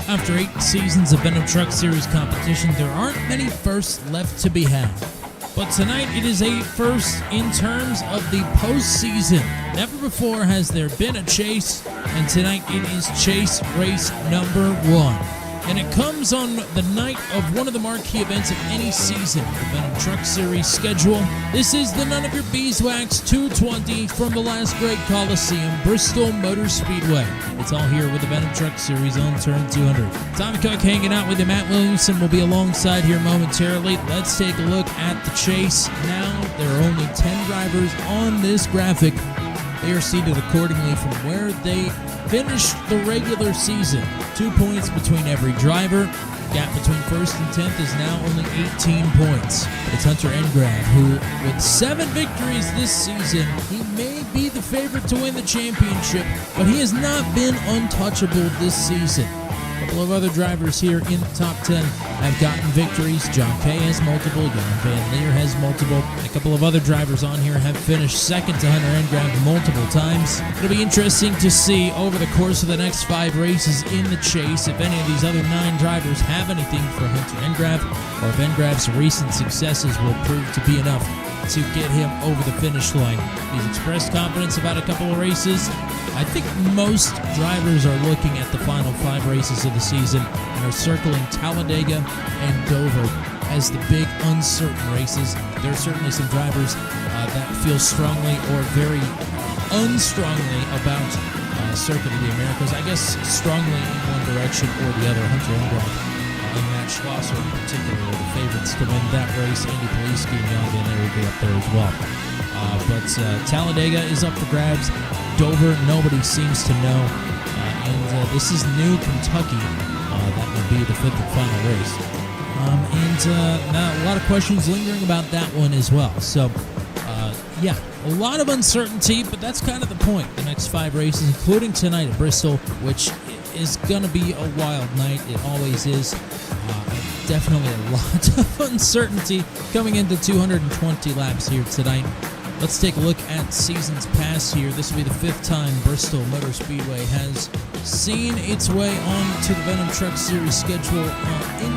After 8 seasons of Venom Truck Series competition, there aren't many firsts left to be had. But tonight it is a first in terms of the postseason. Never before has there been a chase, and tonight it is chase race number 1. And it comes on the night of one of the marquee events of any season, the Venom Truck Series schedule. This is the none of your Beeswax 220 from the last great Coliseum, Bristol Motor Speedway. It's all here with the Venom Truck Series on turn 200. Tommy Cook hanging out with you. Matt Williamson will be alongside here momentarily. Let's take a look at the chase. Now there are only 10 drivers on this graphic. They are seated accordingly from where they finished the regular season. 2 points between every driver. Gap between first and 10th is now only 18 points. It's Hunter Engrav, who, with 7 victories this season, he may be the favorite to win the championship, but he has not been untouchable this season. A couple of other drivers here in the top 10 have gotten victories. John Kay has multiple, Jan Van Leer has multiple. A couple of other drivers on here have finished second to Hunter Engrav multiple times. It'll be interesting to see over the course of the next 5 races in the chase if any of these other 9 drivers have anything for Hunter Engrav, or if Engrav's recent successes will prove to be enough to get him over the finish line. He's expressed confidence about a couple of races. I think most drivers are looking at the final 5 races of the season and are circling Talladega and Dover as the big uncertain races. There are certainly some drivers that feel strongly or very unstrongly about Circuit of the Americas. I guess strongly in one direction or the other. Hunter Engrav and Matt Schlosser in particular are the favorites to win that race. Andy Poliski and Jan Van Leer will be up there as well. But Talladega is up for grabs. Dover, nobody seems to know. And this is New Kentucky. That will be the 5th and final race. Now a lot of questions lingering about that one as well. So, yeah, a lot of uncertainty, but that's kind of the point. The next 5 races, including tonight at Bristol, which is going to be a wild night. It always is. Definitely a lot of uncertainty coming into 220 laps here tonight. Let's take a look at seasons past here. This will be the 5th time Bristol Motor Speedway has seen its way on to the Venom Truck Series schedule in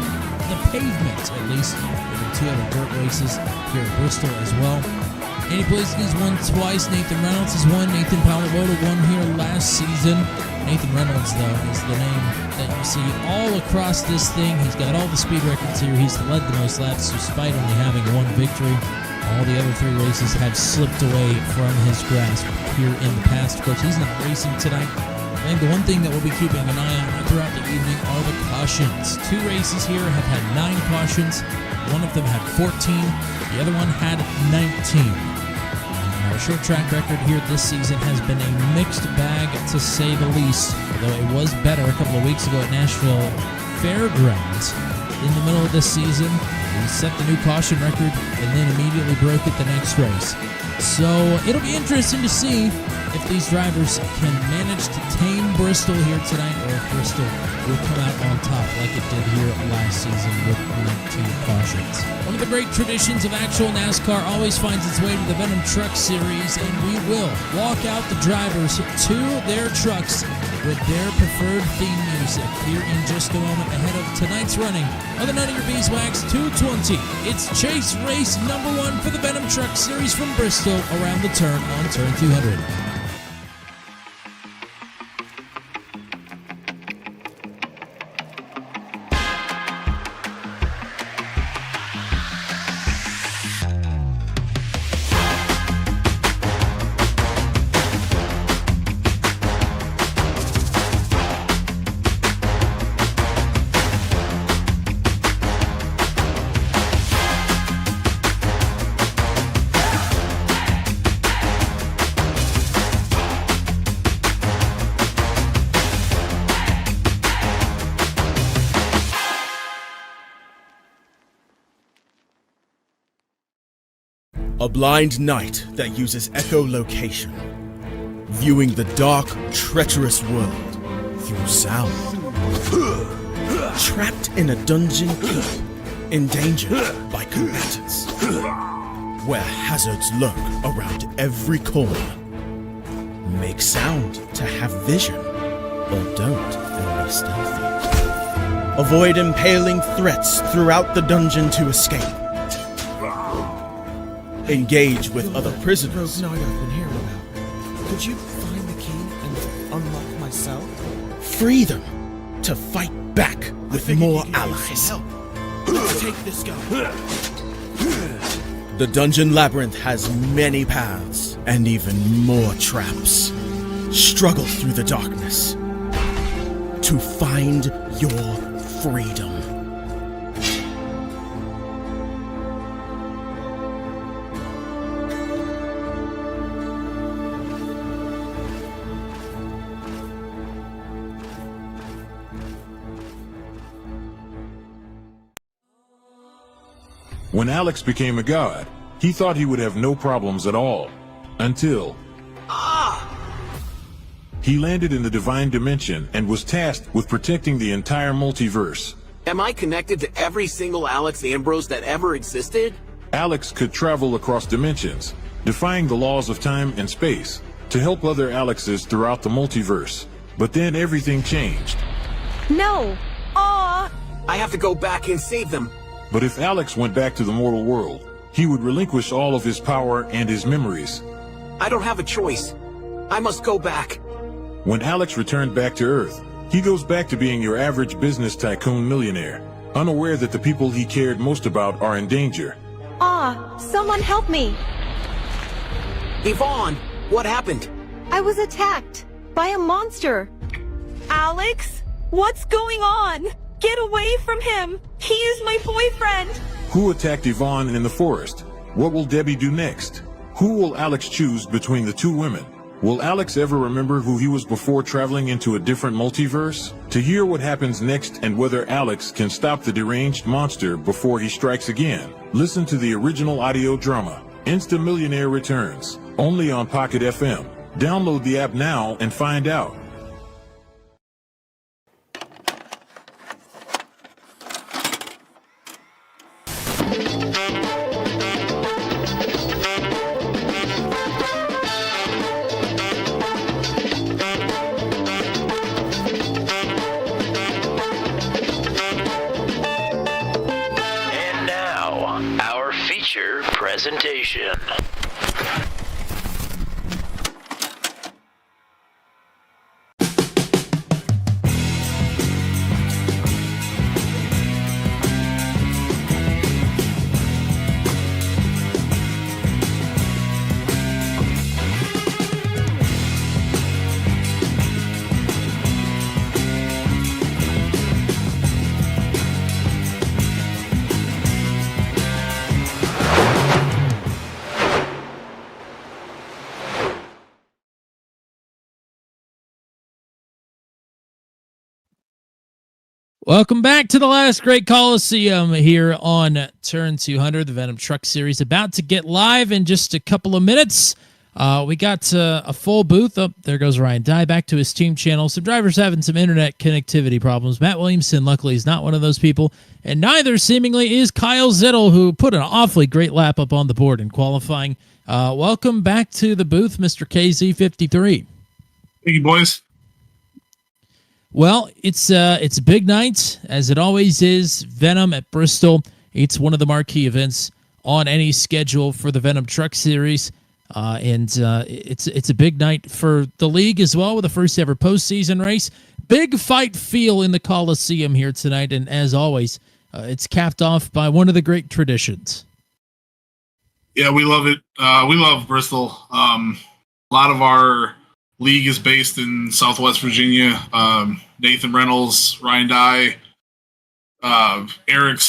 the pavement, at least. There have been 2 other dirt races here at Bristol as well. Andy Poliski's won twice. Nathan Reynolds has won. Nathan Palavoda won here last season. Nathan Reynolds, though, is the name that you see all across this thing. He's got all the speed records here. He's led the most laps despite only having 1 victory. All the other 3 races have slipped away from his grasp here in the past. Of course, he's not racing tonight. I think the one thing that we'll be keeping an eye on throughout the evening are the cautions. 2 races here have had 9 cautions. One of them had 14. The other one had 19. Our short track record here this season has been a mixed bag, to say the least. Although it was better a couple of weeks ago at Nashville Fairgrounds. In the middle of this season, he set the new caution record and then immediately broke it the next race. So it'll be interesting to see if these drivers can manage to tame Bristol here tonight, or if Bristol will come out on top like it did here last season with 19 cautions. One of the great traditions of actual NASCAR always finds its way to the Venom Truck Series, and we will walk out the drivers to their trucks with their preferred theme music here in just a moment ahead of tonight's running of the None of Your Beeswax 220. It's chase race number 1 for the Venom Truck Series from Bristol around the turn on turn 200. A blind knight that uses echolocation, viewing the dark, treacherous world through sound. Trapped in a dungeon keep, endangered by combatants, where hazards lurk around every corner. Make sound to have vision, or don't and be stealthy. Avoid impaling threats throughout the dungeon to escape. Engage with other prisoners. Rogue Knight I've been hearing about. Could you find the key and unlock my cell? Free them to fight back with more allies. Let's take this guy. The dungeon labyrinth has many paths and even more traps. Struggle through the darkness to find your freedom. When Alex became a god, he thought he would have no problems at all. Until... he landed in the Divine Dimension and was tasked with protecting the entire multiverse. Am I connected to every single Alex Ambrose that ever existed? Alex could travel across dimensions, defying the laws of time and space, to help other Alexes throughout the multiverse. But then everything changed. No! Aw! I have to go back and save them. But if Alex went back to the mortal world, he would relinquish all of his power and his memories. I don't have a choice. I must go back. When Alex returned back to Earth, he goes back to being your average business tycoon millionaire, unaware that the people he cared most about are in danger. Someone help me! Yvonne, what happened? I was attacked by a monster. Alex? What's going on? Get away from him! He is my boyfriend! Who attacked Yvonne in the forest? What will Debbie do next? Who will Alex choose between the two women? Will Alex ever remember who he was before traveling into a different multiverse? To hear what happens next and whether Alex can stop the deranged monster before he strikes again, listen to the original audio drama, Insta Millionaire Returns, only on Pocket FM. Download the app now and find out. Presentation. Welcome back to the last great Coliseum here on Turn 200, the Venom Truck Series, about to get live in just a couple of minutes. We got a full booth. Oh, there goes Ryan Dye back to his team channel. Some drivers having some internet connectivity problems. Matt Williamson, luckily, is not one of those people. And neither, seemingly, is Kyle Zittel, who put an awfully great lap up on the board in qualifying. Welcome back to the booth, Mr. KZ53. Thank you, boys. Well, it's a big night, as it always is. Venom at Bristol. It's one of the marquee events on any schedule for the Venom Truck Series. And it's a big night for the league as well, with the first ever postseason race. Big fight feel in the Coliseum here tonight, and as always, it's capped off by one of the great traditions. Yeah, we love it. We love Bristol. A lot of our league is based in Southwest Virginia. Nathan Reynolds, Ryan Dye, Eric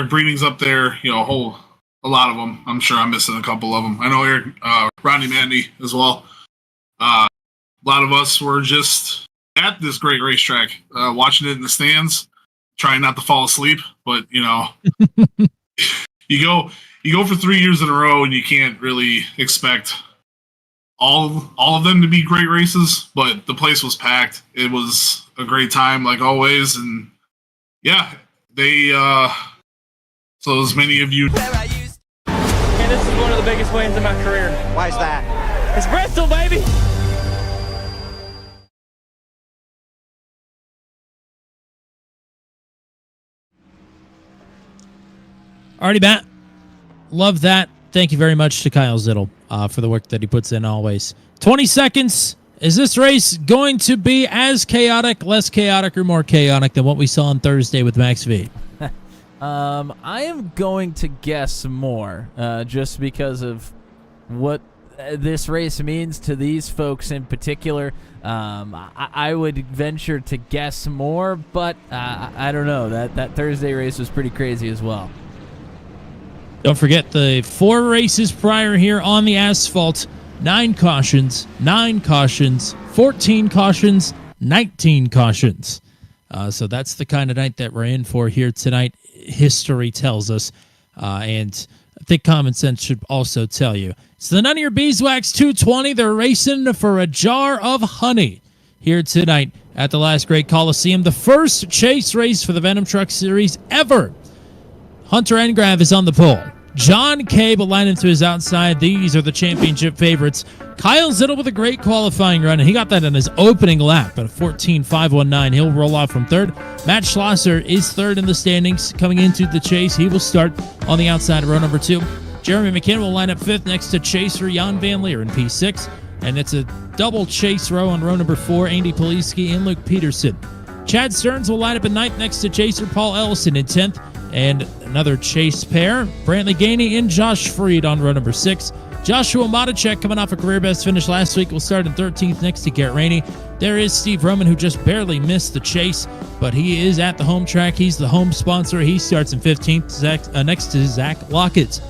Breeding's up there. You know, a lot of them. I'm sure I'm missing a couple of them. I know Eric, Rodney Mandy as well. A lot of us were just at this great racetrack, watching it in the stands, trying not to fall asleep. But you know, you go for 3 years in a row, and you can't really expect all of them to be great races, but the place was packed. It was a great time, like always, and yeah, so as many of you. And this is one of the biggest wins in my career. Why is that? It's Bristol, baby! Alrighty, Matt. Love that. Thank you very much to Kyle Zittel for the work that he puts in always. 20 seconds. Is this race going to be as chaotic, less chaotic, or more chaotic than what we saw on Thursday with Max V? I am going to guess more, just because of what this race means to these folks in particular. I would venture to guess more, but I don't know. That Thursday race was pretty crazy as well. Don't forget the 4 races prior here on the asphalt. 9 cautions, 14 cautions, 19 cautions. So that's the kind of night that we're in for here tonight. History tells us, and I think common sense should also tell you. It's the None of Your Beeswax 220. They're racing for a jar of honey here tonight at the last great Coliseum. The first chase race for the Venom Truck Series ever. Hunter Engrav is on the pole. John K. will line him to his outside. These are the championship favorites. Kyle Zittel with a great qualifying run, and he got that in his opening lap at a 14.519. He'll roll off from third. Matt Schlosser is third in the standings coming into the chase. He will start on the outside of row number 2. Jeremy McKinnon will line up 5th next to chaser Jan Van Leer in P6. And it's a double chase row on row number 4, Andy Poliski and Luke Peterson. Chad Stearns will line up in 9th next to chaser Paul Ellison in 10th. And another chase pair, Brantley Gainey and Josh Freed on row number 6. Joshua Matacek, coming off a career best finish last week, will start in 13th next to Garrett Rainey. There is Steve Roman, who just barely missed the chase, but he is at the home track. He's the home sponsor. He starts in 15th next to Zach Lockett.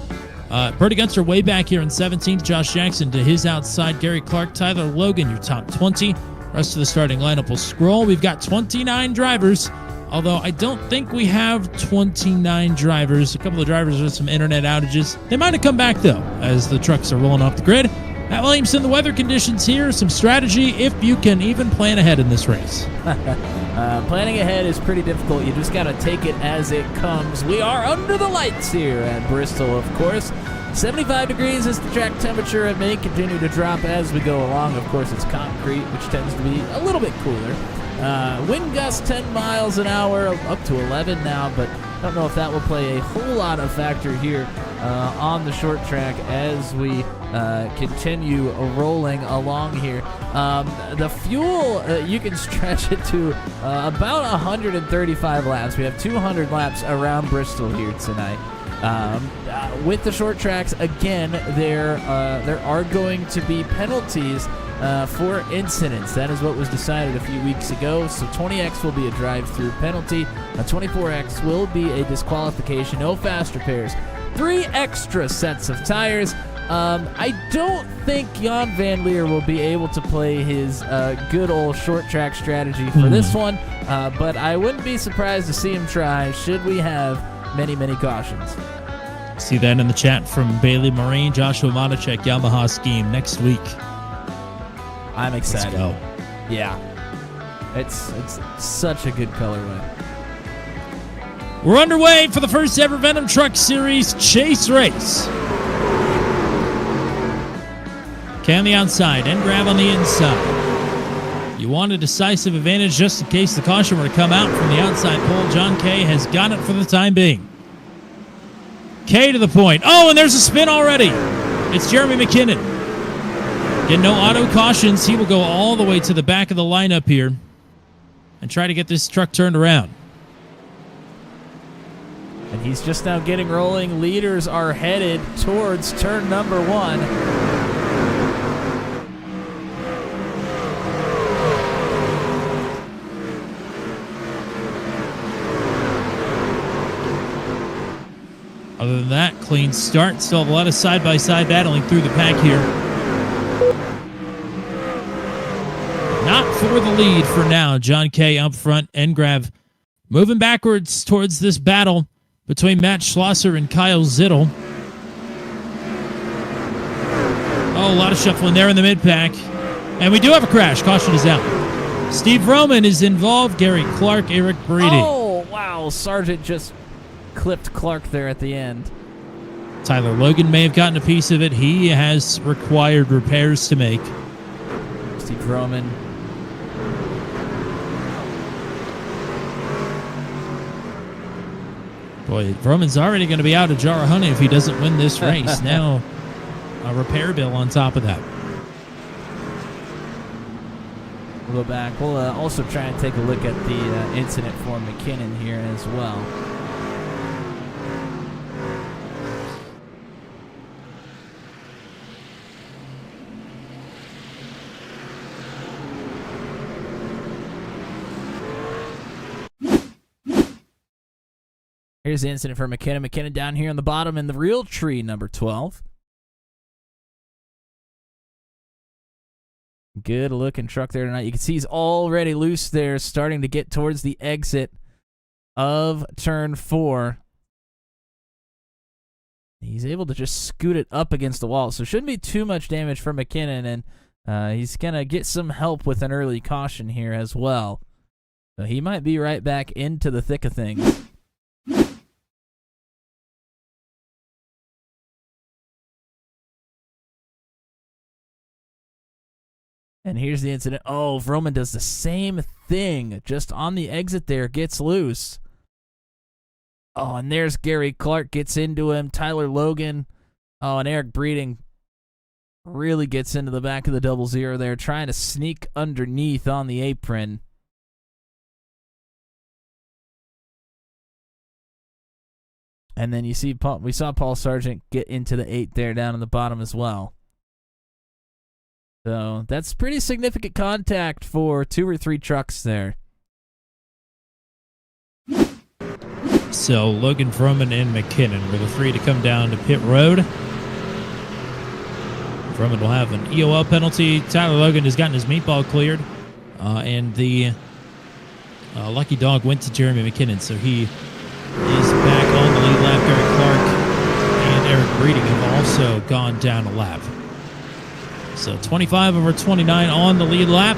Bertie Gunter way back here in 17th. Josh Jackson to his outside. Gary Clark, Tyler Logan, your top 20. Rest of the starting lineup will scroll. We've got 29 drivers, although I don't think we have 29 drivers. A couple of drivers with some internet outages. They might have come back, though, as the trucks are rolling off the grid. Matt Williamson, the weather conditions here, some strategy if you can even plan ahead in this race. Planning ahead is pretty difficult. You just got to take it as it comes. We are under the lights here at Bristol, of course. 75 degrees is the track temperature. It may continue to drop as we go along. Of course, it's concrete, which tends to be a little bit cooler. Wind gusts 10 miles an hour, up to 11 now, but I don't know if that will play a whole lot of factor here on the short track as we continue rolling along here. The fuel, you can stretch it to about 135 laps. We have 200 laps around Bristol here tonight. With the short tracks, again, there are going to be penalties for incidents. That is what was decided a few weeks ago. So 20X will be a drive-through penalty. 24X will be a disqualification. No fast repairs. 3 extra sets of tires. I don't think Jan Van Leer will be able to play his good old short track strategy for this one, but I wouldn't be surprised to see him try should we have many, many cautions. See that in the chat from Bailey Marine. Joshua Matacek, Yamaha scheme next week. I'm excited. Let's go. Yeah. It's such a good colorway. We're underway for the first ever Venom Truck Series chase race. K on the outside and grab on the inside. You want a decisive advantage just in case the caution were to come out from the outside pole. John K has got it for the time being. K to the point. Oh, and there's a spin already. It's Jeremy McKinnon. Getting no auto cautions. He will go all the way to the back of the lineup here and try to get this truck turned around. And he's just now getting rolling. Leaders are headed towards turn number 1. Other than that, clean start. Still have a lot of side-by-side battling through the pack here. Not for the lead for now. John K. up front. Engrav moving backwards towards this battle between Matt Schlosser and Kyle Zittel. Oh, a lot of shuffling there in the mid-pack. And we do have a crash. Caution is out. Steve Roman is involved. Gary Clark, Eric Breedy. Oh, wow. Sargent just clipped Clark there at the end. Tyler Logan may have gotten a piece of it. He has required repairs to make. Steve Roman. Boy, Roman's already going to be out a jar of honey if he doesn't win this race. Now, a repair bill on top of that. We'll go back. We'll also try and take a look at the incident for McKinnon here as well. Here's the incident for McKinnon. McKinnon down here on the bottom in the real tree, number 12. Good looking truck there tonight. You can see he's already loose there, starting to get towards the exit of turn 4. He's able to just scoot it up against the wall, so shouldn't be too much damage for McKinnon, and he's going to get some help with an early caution here as well. So he might be right back into the thick of things. And here's the incident. Oh, Roman does the same thing. Just on the exit there, gets loose. Oh, and there's Gary Clark, gets into him. Tyler Logan. Oh, and Eric Breeding really gets into the back of the 00 there, trying to sneak underneath on the apron. And then you see we saw Paul Sargent get into the 8 there down in the bottom as well. So that's pretty significant contact for 2 or 3 trucks there. So Logan, Froman, and McKinnon were the 3 to come down to pit road. Froman will have an EOL penalty. Tyler Logan has gotten his meatball cleared. And the lucky dog went to Jeremy McKinnon. So he is back on the lead lap. Gary Clark and Eric Breeding have also gone down a lap. So 25 over 29 on the lead lap.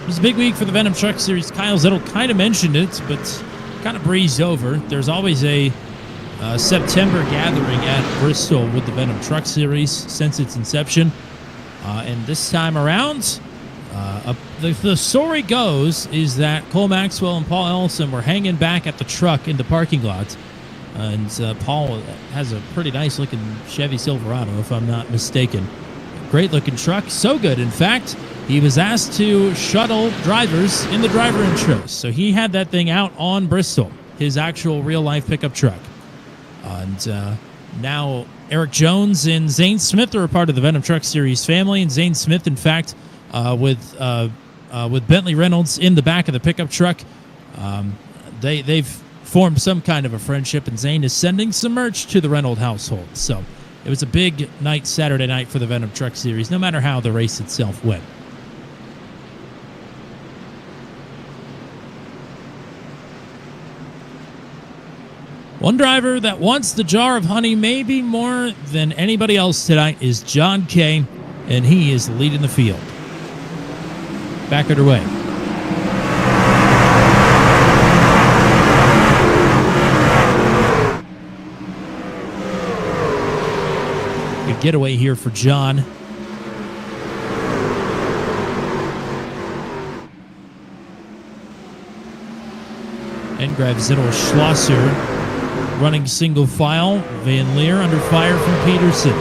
It was a big week for the Venom Truck Series. Kyle Zettel kind of mentioned it, but kind of breezed over. There's always a September gathering at Bristol with the Venom Truck Series since its inception. And this time around, the story goes is that Cole Maxwell and Paul Ellison were hanging back at the truck in the parking lot. And Paul has a pretty nice-looking Chevy Silverado, if I'm not mistaken. Great-looking truck. So good, in fact, he was asked to shuttle drivers in the driver intros. So he had that thing out on Bristol, his actual real-life pickup truck. And now Eric Jones and Zane Smith are a part of the Venom Truck Series family. And Zane Smith, in fact, with Bentley Reynolds in the back of the pickup truck, they've formed some kind of a friendship, and Zane is sending some merch to the Reynolds household. So it was a big night Saturday night for the Venom Truck Series, no matter how the race itself went. One driver that wants the jar of honey maybe more than anybody else tonight is John Kay, and he is leading the field. Back underway. Good getaway here for John. And grabs Zettel Schlosser running single file. Van Leer under fire from Peterson.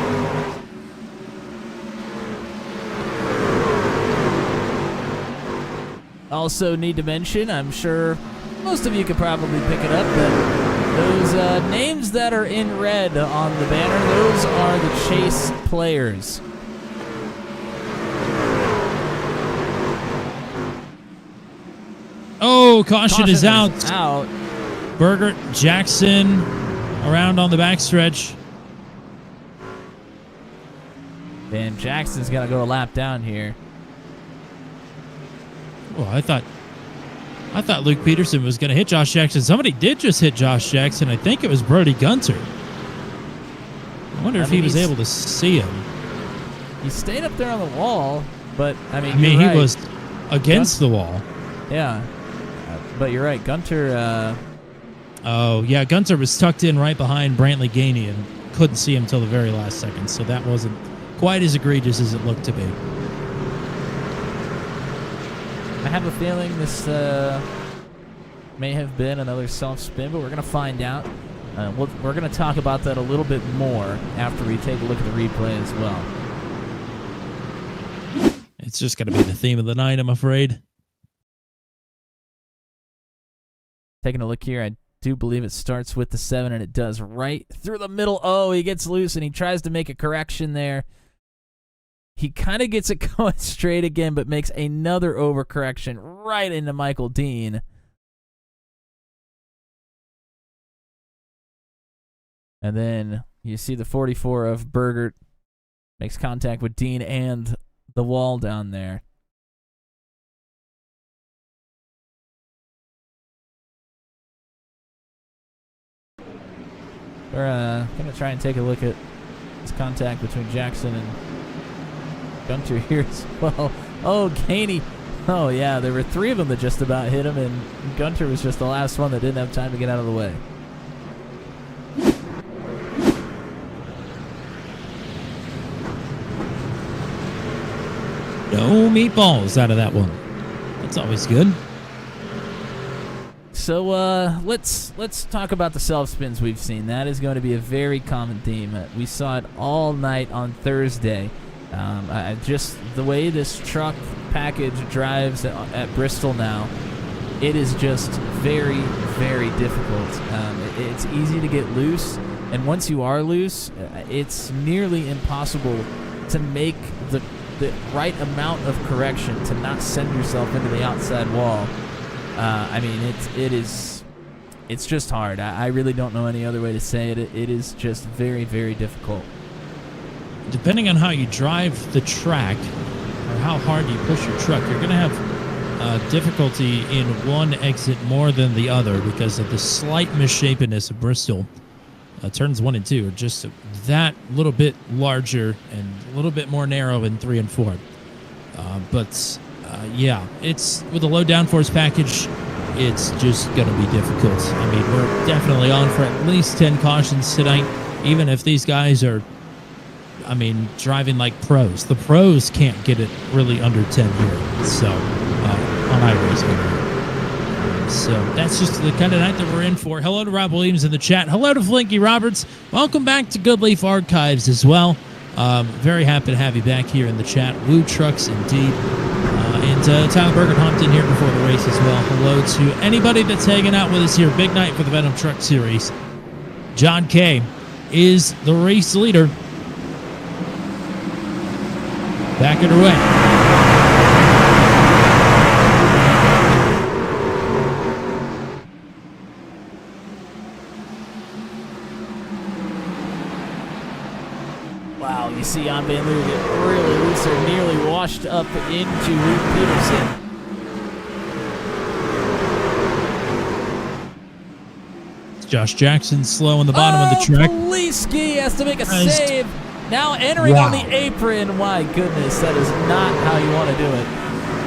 Also need to mention, I'm sure most of you could probably pick it up, but those names that are in red on the banner, those are the Chase players. Oh, caution is out. Out. Bergert, Jackson around on the backstretch. And Jackson's got to go a lap down here. Oh, I thought Luke Peterson was going to hit Josh Jackson. Somebody did just hit Josh Jackson. I think it was Brody Gunter. I wonder if he was able to see him. He stayed up there on the wall, but he was against the wall. Yeah, but you're right, Gunter. Gunter was tucked in right behind Brantley Gainey and couldn't see him till the very last second. So that wasn't quite as egregious as it looked to be. I have a feeling this may have been another self-spin, but we're going to find out. We're going to talk about that a little bit more after we take a look at the replay as well. It's just going to be the theme of the night, I'm afraid. Taking a look here, I do believe it starts with the 7, and it does right through the middle. Oh, he gets loose, and he tries to make a correction there. He kind of gets it going straight again, but makes another overcorrection right into Michael Dean. And then you see the 44 of Bergert makes contact with Dean and the wall down there. We're going to try and take a look at this contact between Jackson and Gunter here as well. Oh, Ganey. Oh, yeah, there were 3 of them that just about hit him, and Gunter was just the last one that didn't have time to get out of the way. No meatballs out of that one. That's always good. So let's talk about the self-spins we've seen. That is going to be a very common theme. We saw it all night on Thursday. Just the way this truck package drives at Bristol now, it is just very, very difficult. It's easy to get loose, and once you are loose, it's nearly impossible to make the right amount of correction to not send yourself into the outside wall. I mean, it's just hard. I really don't know any other way to say it. It is just very, very difficult. Depending on how you drive the track or how hard you push your truck, you're going to have difficulty in one exit more than the other because of the slight misshapenness of Bristol. Turns 1 and 2 are just that little bit larger and a little bit more narrow in 3 and 4. Yeah, it's with a low downforce package, it's just going to be difficult. I mean, we're definitely on for at least 10 cautions tonight, even if these guys are, I mean, driving like pros. The pros can't get it really under 10 here, so on iRacing. So that's just the kind of night that we're in for. Hello to Rob Williams in the chat. Hello to Flinky Roberts. Welcome back to Goodleaf Archives as well. Very happy to have you back here in the chat. Woo Trucks indeed. And Tyler Bergen hopped in here before the race as well. Hello to anybody that's hanging out with us here. Big night for the Venom Truck Series. John Kay is the race leader. Back it away. You see Jan Van Leeuwen get really loose there, nearly washed up into Luke Peterson. Josh Jackson slow on the bottom of the track. Poliski has to make a save. Now entering on the apron. My goodness, that is not how you want to do it.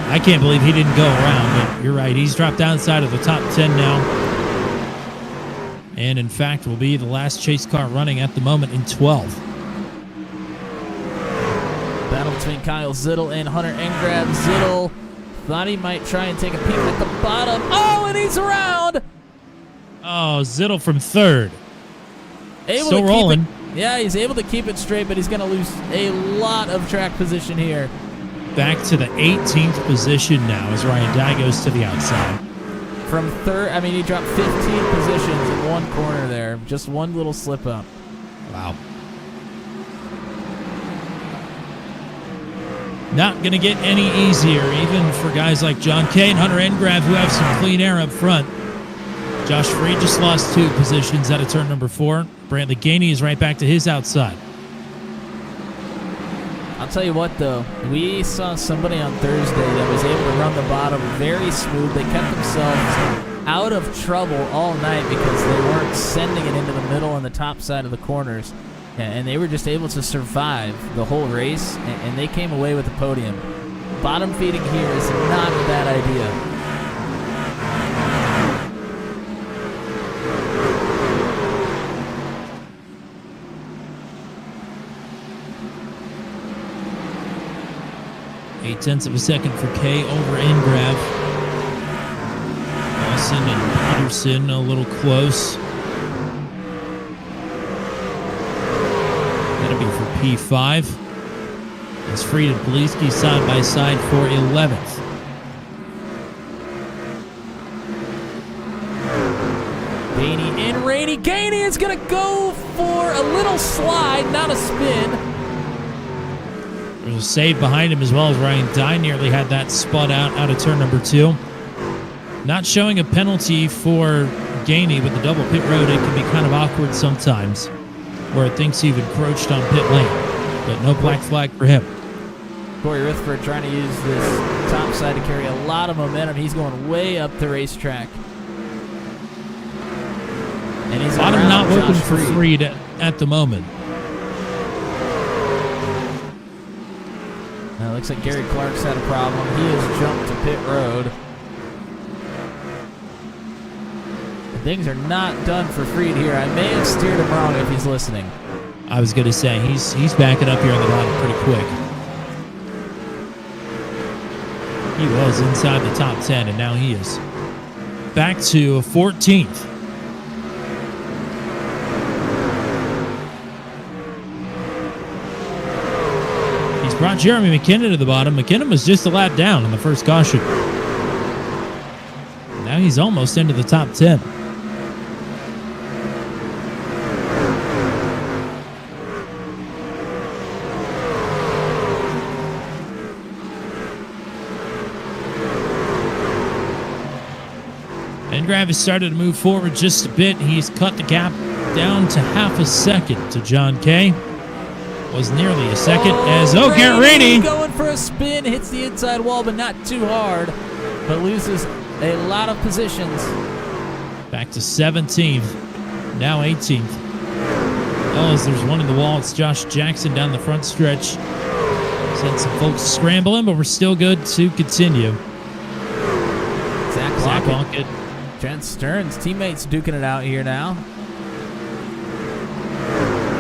I can't believe he didn't go around, but you're right. He's dropped outside of the top 10 now. And in fact, will be the last chase car running at the moment in 12th. Battle between Kyle Zittel and Hunter Engrab. Zittel thought he might try and take a peek at the bottom. Oh, and he's around! Oh, Zittel from 3rd. Still rolling. Yeah, he's able to keep it straight, but he's going to lose a lot of track position here. Back to the 18th position now as Ryan Dye goes to the outside. From 3rd, I mean, he dropped 15 positions in one corner there. Just one little slip up. Wow. Not going to get any easier, even for guys like John Kay and Hunter Engrab, who have some clean air up front. Josh Freed just lost 2 positions out of turn number 4. Brantley Ganey is right back to his outside. I'll tell you what, though. We saw somebody on Thursday that was able to run the bottom very smooth. They kept themselves out of trouble all night because they weren't sending it into the middle and the top side of the corners. And they were just able to survive the whole race, and they came away with the podium. Bottom feeding here is not a bad idea. .8 of a second for Kay over Engrab. Jackson and Peterson a little close. That'll be for P5. It's Freed and Poliski side by side for 11th. Gainey and Rainey. Gainey is going to go for a little slide, not a spin. There's a save behind him as well as Ryan Dye nearly had that spun out of turn number 2. Not showing a penalty for Gainey with the double pit road. It can be kind of awkward sometimes where it thinks you've encroached on pit lane, but no black flag for him. Corey Rutherford trying to use this top side to carry a lot of momentum. He's going way up the racetrack. And he's Bottom not working for Freed at the moment. Looks like Gary Clark's had a problem. He has jumped to pit road. Things are not done for Freed here. I may have steered him wrong if he's listening. I was going to say, he's backing up here on the bottom pretty quick. He was inside the top 10, and now he is back to 14th. He's brought Jeremy McKinnon to the bottom. McKinnon was just a lap down in the first caution. Now he's almost into the top 10. Engrav has started to move forward just a bit. He's cut the gap down to half a second to John Kay. Was nearly a second as Garrett Rainey going for a spin, hits the inside wall, but not too hard, but loses a lot of positions. Back to 17th, now 18th. As there's one in the wall, it's Josh Jackson down the front stretch. Sent some folks scrambling, but we're still good to continue. Zach Lockett. Trent Stearns, teammates duking it out here now.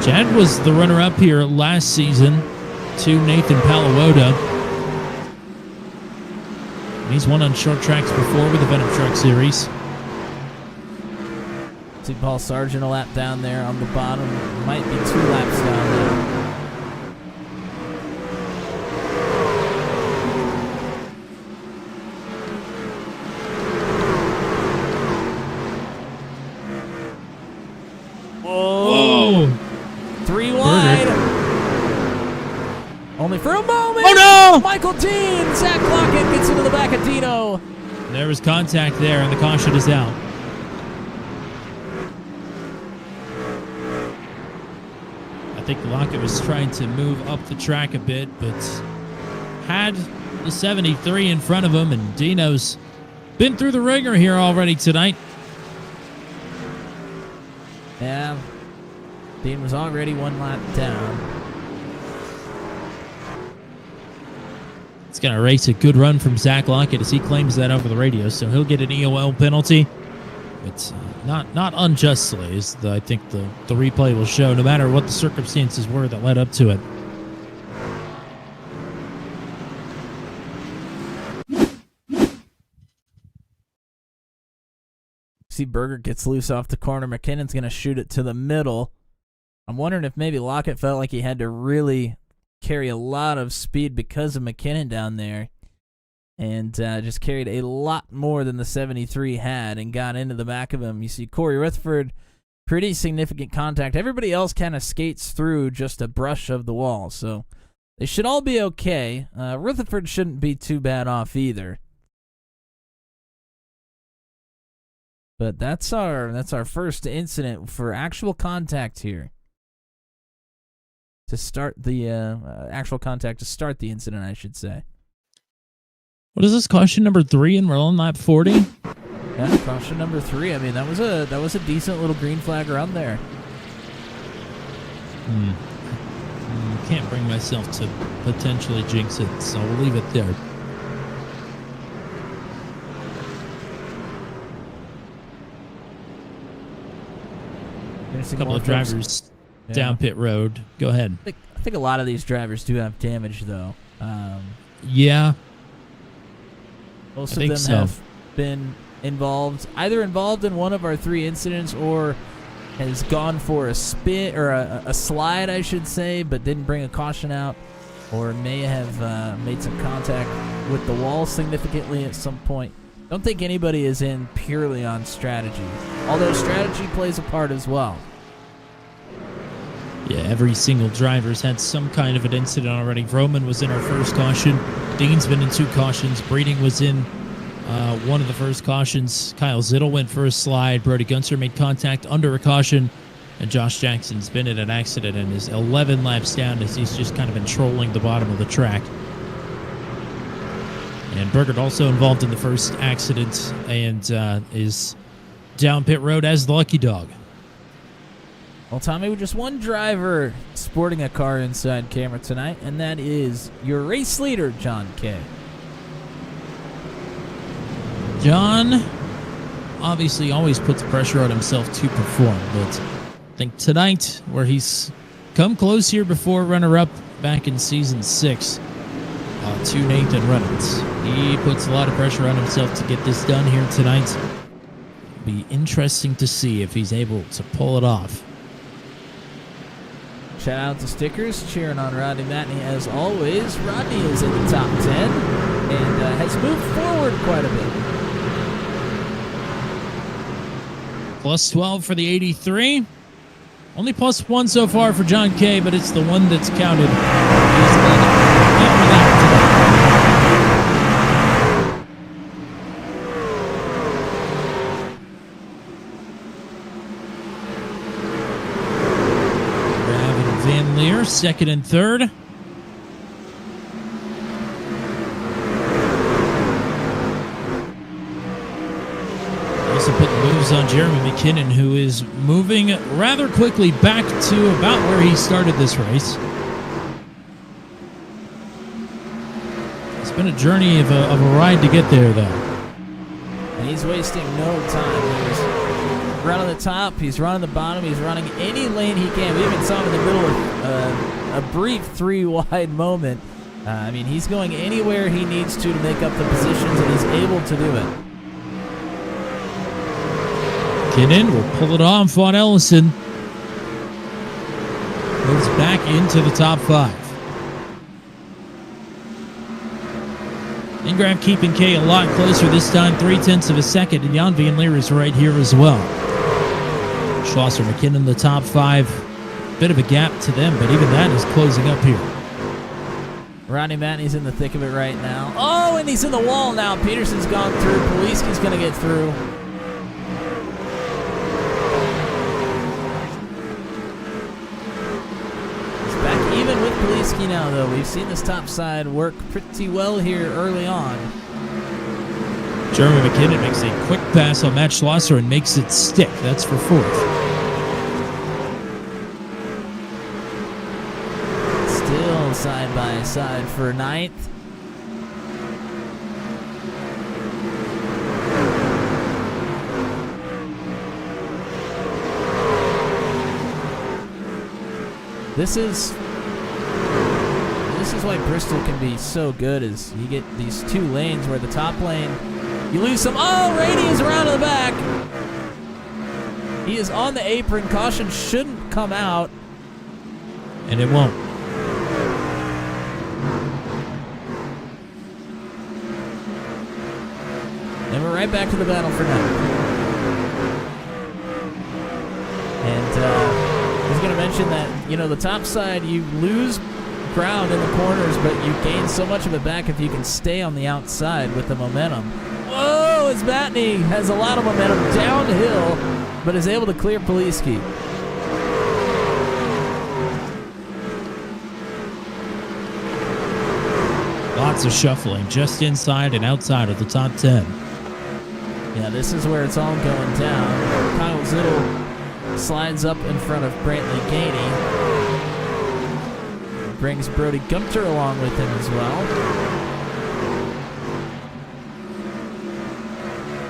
Chad was the runner-up here last season to Nathan Palawota. He's won on short tracks before with the Venom Truck Series. See Paul Sargent a lap down there on the bottom. Might be 2 laps down there. Whoa! 3 wide. Only for a moment. Oh no! Michael Dean. Zach Lockett gets into the back of Dino. There was contact there, and the caution is out. I think Lockett was trying to move up the track a bit, but had the 73 in front of him, and Dino's been through the ringer here already tonight. Yeah. Dean was already 1 lap down. It's going to erase a good run from Zach Lockett as he claims that over the radio, so he'll get an EOL penalty. But not unjustly, as I think the replay will show, no matter what the circumstances were that led up to it. See Berger gets loose off the corner. McKinnon's going to shoot it to the middle. I'm wondering if maybe Lockett felt like he had to really carry a lot of speed because of McKinnon down there. And just carried a lot more than the 73 had and got into the back of him. You see Corey Rutherford, pretty significant contact. Everybody else kind of skates through just a brush of the wall. So they should all be okay. Rutherford shouldn't be too bad off either. But that's our first incident for actual contact here. To start the actual contact to start the incident, I should say. What is this, caution number 3 and we're on lap 40? Yeah, caution number 3. I mean, that was a decent little green flag run there. Can't bring myself to potentially jinx it, so we'll leave it there. A couple of drivers down pit road. Go ahead. I think a lot of these drivers do have damage, though. Yeah. Most of them have been either involved in one of our 3 incidents or has gone for a spin or a slide, I should say, but didn't bring a caution out, or may have made some contact with the wall significantly at some point. Don't think anybody is in purely on strategy, although strategy plays a part as well. Yeah, every single driver's had some kind of an incident already. Roman was in our first caution. Dean's been in 2 cautions. Breeding was in one of the first cautions. Kyle Zittel went for a slide. Brody Gunter made contact under a caution. And Josh Jackson's been in an accident and is 11 laps down as he's just kind of been trolling the bottom of the track. And Burgert also involved in the first accident and is down pit road as the lucky dog. Well, Tommy, with just one driver sporting a car inside camera tonight, and that is your race leader, John Kay. John obviously always puts pressure on himself to perform, but I think tonight, where he's come close here before runner-up back in Season 6 to Nathan Reynolds, he puts a lot of pressure on himself to get this done here tonight. It'll be interesting to see if he's able to pull it off. Shout out to Stickers, cheering on Rodney Matney as always. Rodney is in the top 10 and has moved forward quite a bit. Plus 12 for the 83. Only plus 1 so far for John Kay, but it's the one that's counted. He's led every lap Van Leer, second and third. Also put the moves on Jeremy McKinnon, who is moving rather quickly back to about where he started this race. It's been a journey of a ride to get there, though. And he's wasting no time. He's running the top, he's running the bottom, he's running any lane he can. We even saw him in the middle of a brief 3-wide moment. I mean, he's going anywhere he needs to make up the positions, and he's able to do it. McKinnon will pull it on. Vaughn Ellison moves back into the top 5. Ingram keeping Kay a lot closer this time, 0.3 of a second, and Jan Van Leer is right here as well. Schlosser, McKinnon, the top 5. Bit of a gap to them, but even that is closing up here. Rodney Matney's in the thick of it right now. Oh, and he's in the wall now. Peterson's gone through. Poliski's going to get through. He's back even with Poliski now, though. We've seen this top side work pretty well here early on. Jeremy McKinnon makes a quick pass on Matt Schlosser and makes it stick. That's for 4th. Still side by side for 9th. This is why Bristol can be so good, is you get these 2 lanes where the top lane, you lose some. Oh, Rainey is around to the back. He is on the apron. Caution shouldn't come out. And it won't. And we're right back to the battle for now. And I was going to mention that, you know, the top side, you lose ground in the corners, but you gain so much of it back if you can stay on the outside with the momentum. Whoa, it's Matney. Has a lot of momentum downhill, but is able to clear Poliski. Lots of shuffling just inside and outside of the top 10. Yeah, this is where it's all going down. Kyle Zittel slides up in front of Brantley Gainey. Brings Brody Gunter along with him as well.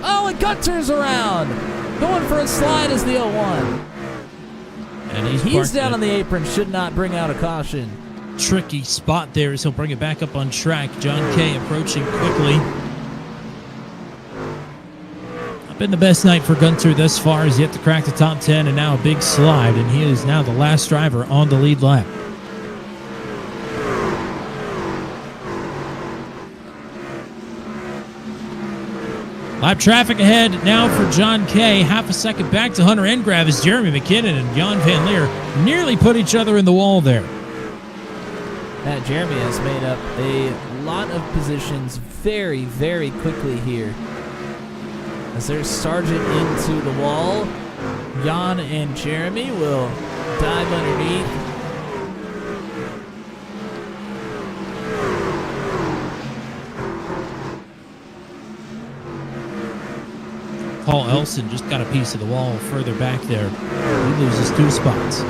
Oh, and Gunter's around! Going for a slide as the 01. And he's down on the apron, should not bring out a caution. Tricky spot there as he'll bring it back up on track. John Kay approaching quickly. Been the best night for Gunter thus far. He's yet to crack the top 10 and now a big slide, and he is now the last driver on the lead lap. Lap traffic ahead now for John Kay. Half a second back to Hunter Engrav as Jeremy McKinnon and Jan Van Leer nearly put each other in the wall there. Jeremy has made up a lot of positions very, very quickly here. As there's Sargent into the wall, Jan and Jeremy will dive underneath. Paul Elson just got a piece of the wall further back there. He loses 2 spots.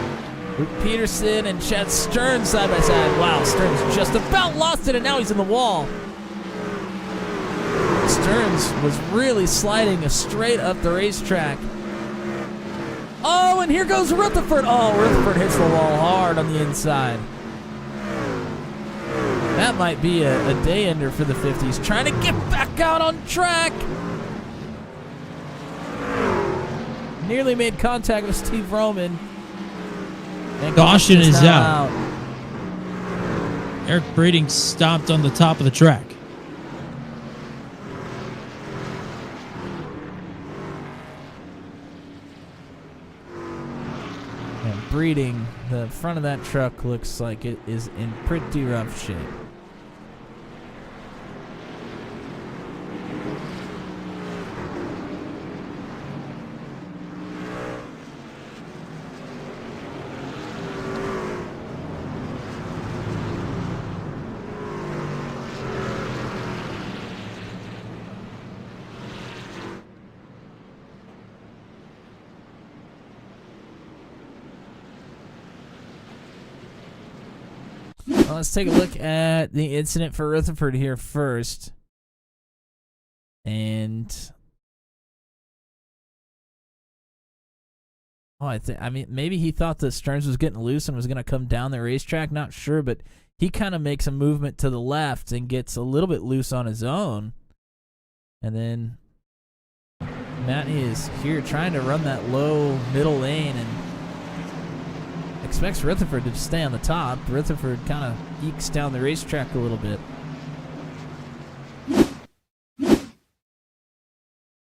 Luke Peterson and Chad Stearns side by side. Wow, Stearns just about lost it, and now he's in the wall. Stearns was really sliding straight up the racetrack. Oh, and here goes Rutherford. Oh, Rutherford hits the wall hard on the inside. That might be a day ender for the 50s. Trying to get back out on track. Nearly made contact with Steve Roman. And Caution is out. Eric Breeding stopped on the top of the track. And Breeding, the front of that truck looks like it is in pretty rough shape. Well, let's take a look at the incident for Rutherford here first. And I mean, maybe he thought that Stearns was getting loose and was going to come down the racetrack. Not sure, but he kind of makes a movement to the left and gets a little bit loose on his own. And then Matney is here trying to run that low middle lane and expects Rutherford to stay on the top. Rutherford kind of ekes down the racetrack a little bit.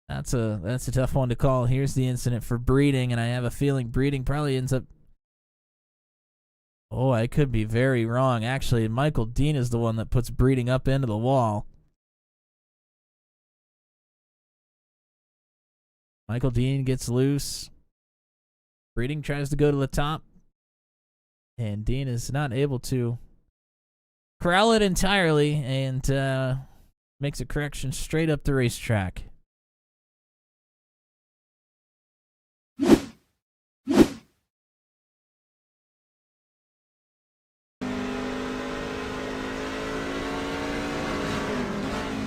That's a tough one to call. Here's the incident for Breeding, and I have a feeling Breeding probably ends up... Oh, I could be very wrong. Actually, Michael Dean is the one that puts Breeding up into the wall. Michael Dean gets loose. Breeding tries to go to the top. And Dean is not able to corral it entirely and makes a correction straight up the racetrack.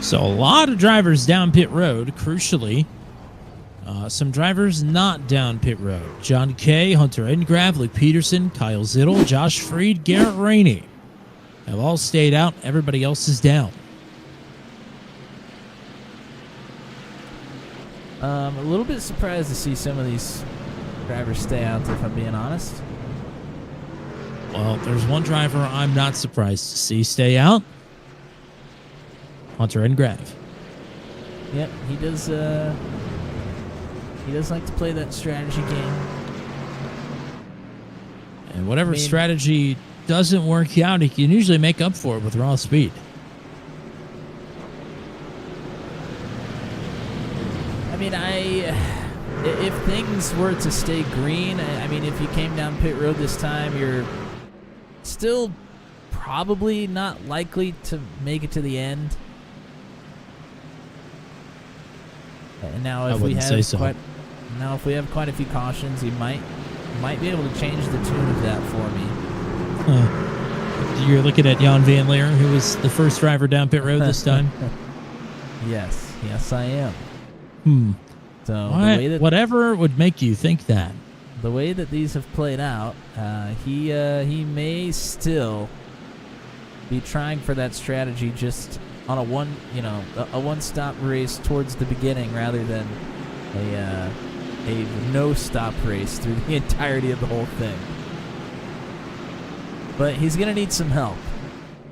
So a lot of drivers down pit road, crucially. Some drivers not down pit road. John Kay, Hunter Engrav, Luke Peterson, Kyle Zittel, Josh Freed, Garrett Rainey have all stayed out. Everybody else is down. A little bit surprised to see some of these drivers stay out, if I'm being honest. Well, there's one driver I'm not surprised to see stay out. Hunter Engrav. Yep, he does like to play that strategy game. And whatever strategy doesn't work out, he can usually make up for it with raw speed. I mean, if things were to stay green, I mean, if you came down pit road this time, you're still probably not likely to make it to the end. And now if we have quite a few cautions, you might be able to change the tune of that for me. You're looking at Jan Van Leer, who was the first driver down pit road this time. Yes, I am. So whatever would make you think that. The way that these have played out, he may still be trying for that strategy just on a one-stop race towards the beginning rather than a no-stop race through the entirety of the whole thing. But he's going to need some help.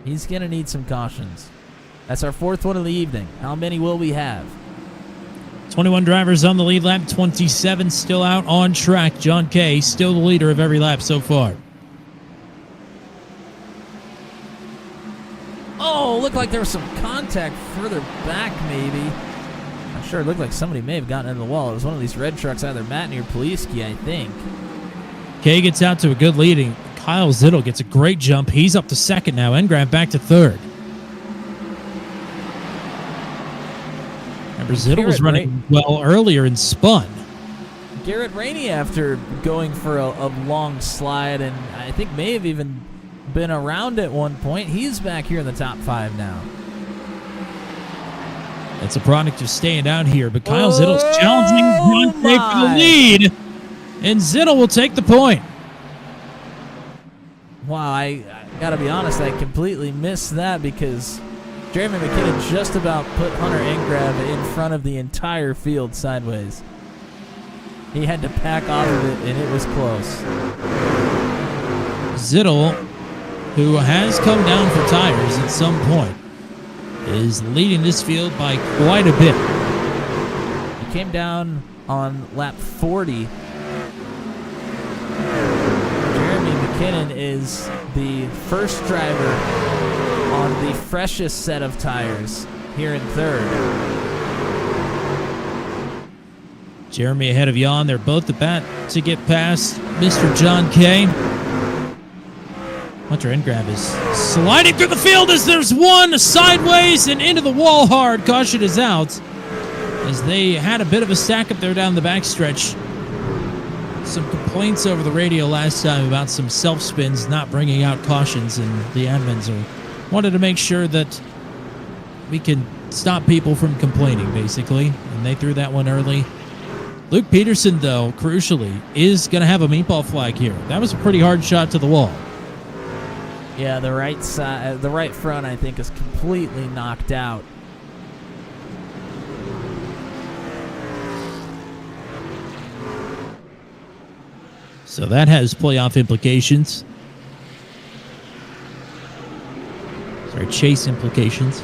He's going to need some cautions. That's our fourth one of the evening. How many will we have? 21 drivers on the lead lap, 27 still out on track. John Kay still the leader of every lap so far. Oh, looked like there was some contact further back, maybe. Not sure. It looked like somebody may have gotten into the wall. It was one of these red trucks, either Matney or Poliski, I think. Kay gets out to a good leading. Kyle Zittel gets a great jump. He's up to second now. Engrab back to third. Remember, Zittel was running well earlier and spun. Garrett Rainey, after going for a long slide, and I think may have even been around at one point, he's back here in the top 5 now. It's a product of staying down here, but Kyle Zittel's challenging John Kay for the lead, and Zittel will take the point. Wow, I gotta be honest, I completely missed that because Jeremy McKinnon just about put Hunter Engrab in front of the entire field sideways. He had to pack off of it, and it was close. Zittel, who has come down for tires at some point, is leading this field by quite a bit. He came down on lap 40. Jeremy McKinnon is the first driver on the freshest set of tires here in third. Jeremy ahead of Jan. They're both the bat to get past Mr. John Kay. Hunter Engrab is sliding through the field as there's one sideways and into the wall hard. Caution is out as they had a bit of a stack up there down the backstretch. Some complaints over the radio last time about some self-spins not bringing out cautions, and the admins wanted to make sure that we can stop people from complaining, basically, and they threw that one early. Luke Peterson, though, crucially, is going to have a meatball flag here. That was a pretty hard shot to the wall. Yeah, the right side, the right front, I think, is completely knocked out. So that has playoff implications. Sorry, chase implications.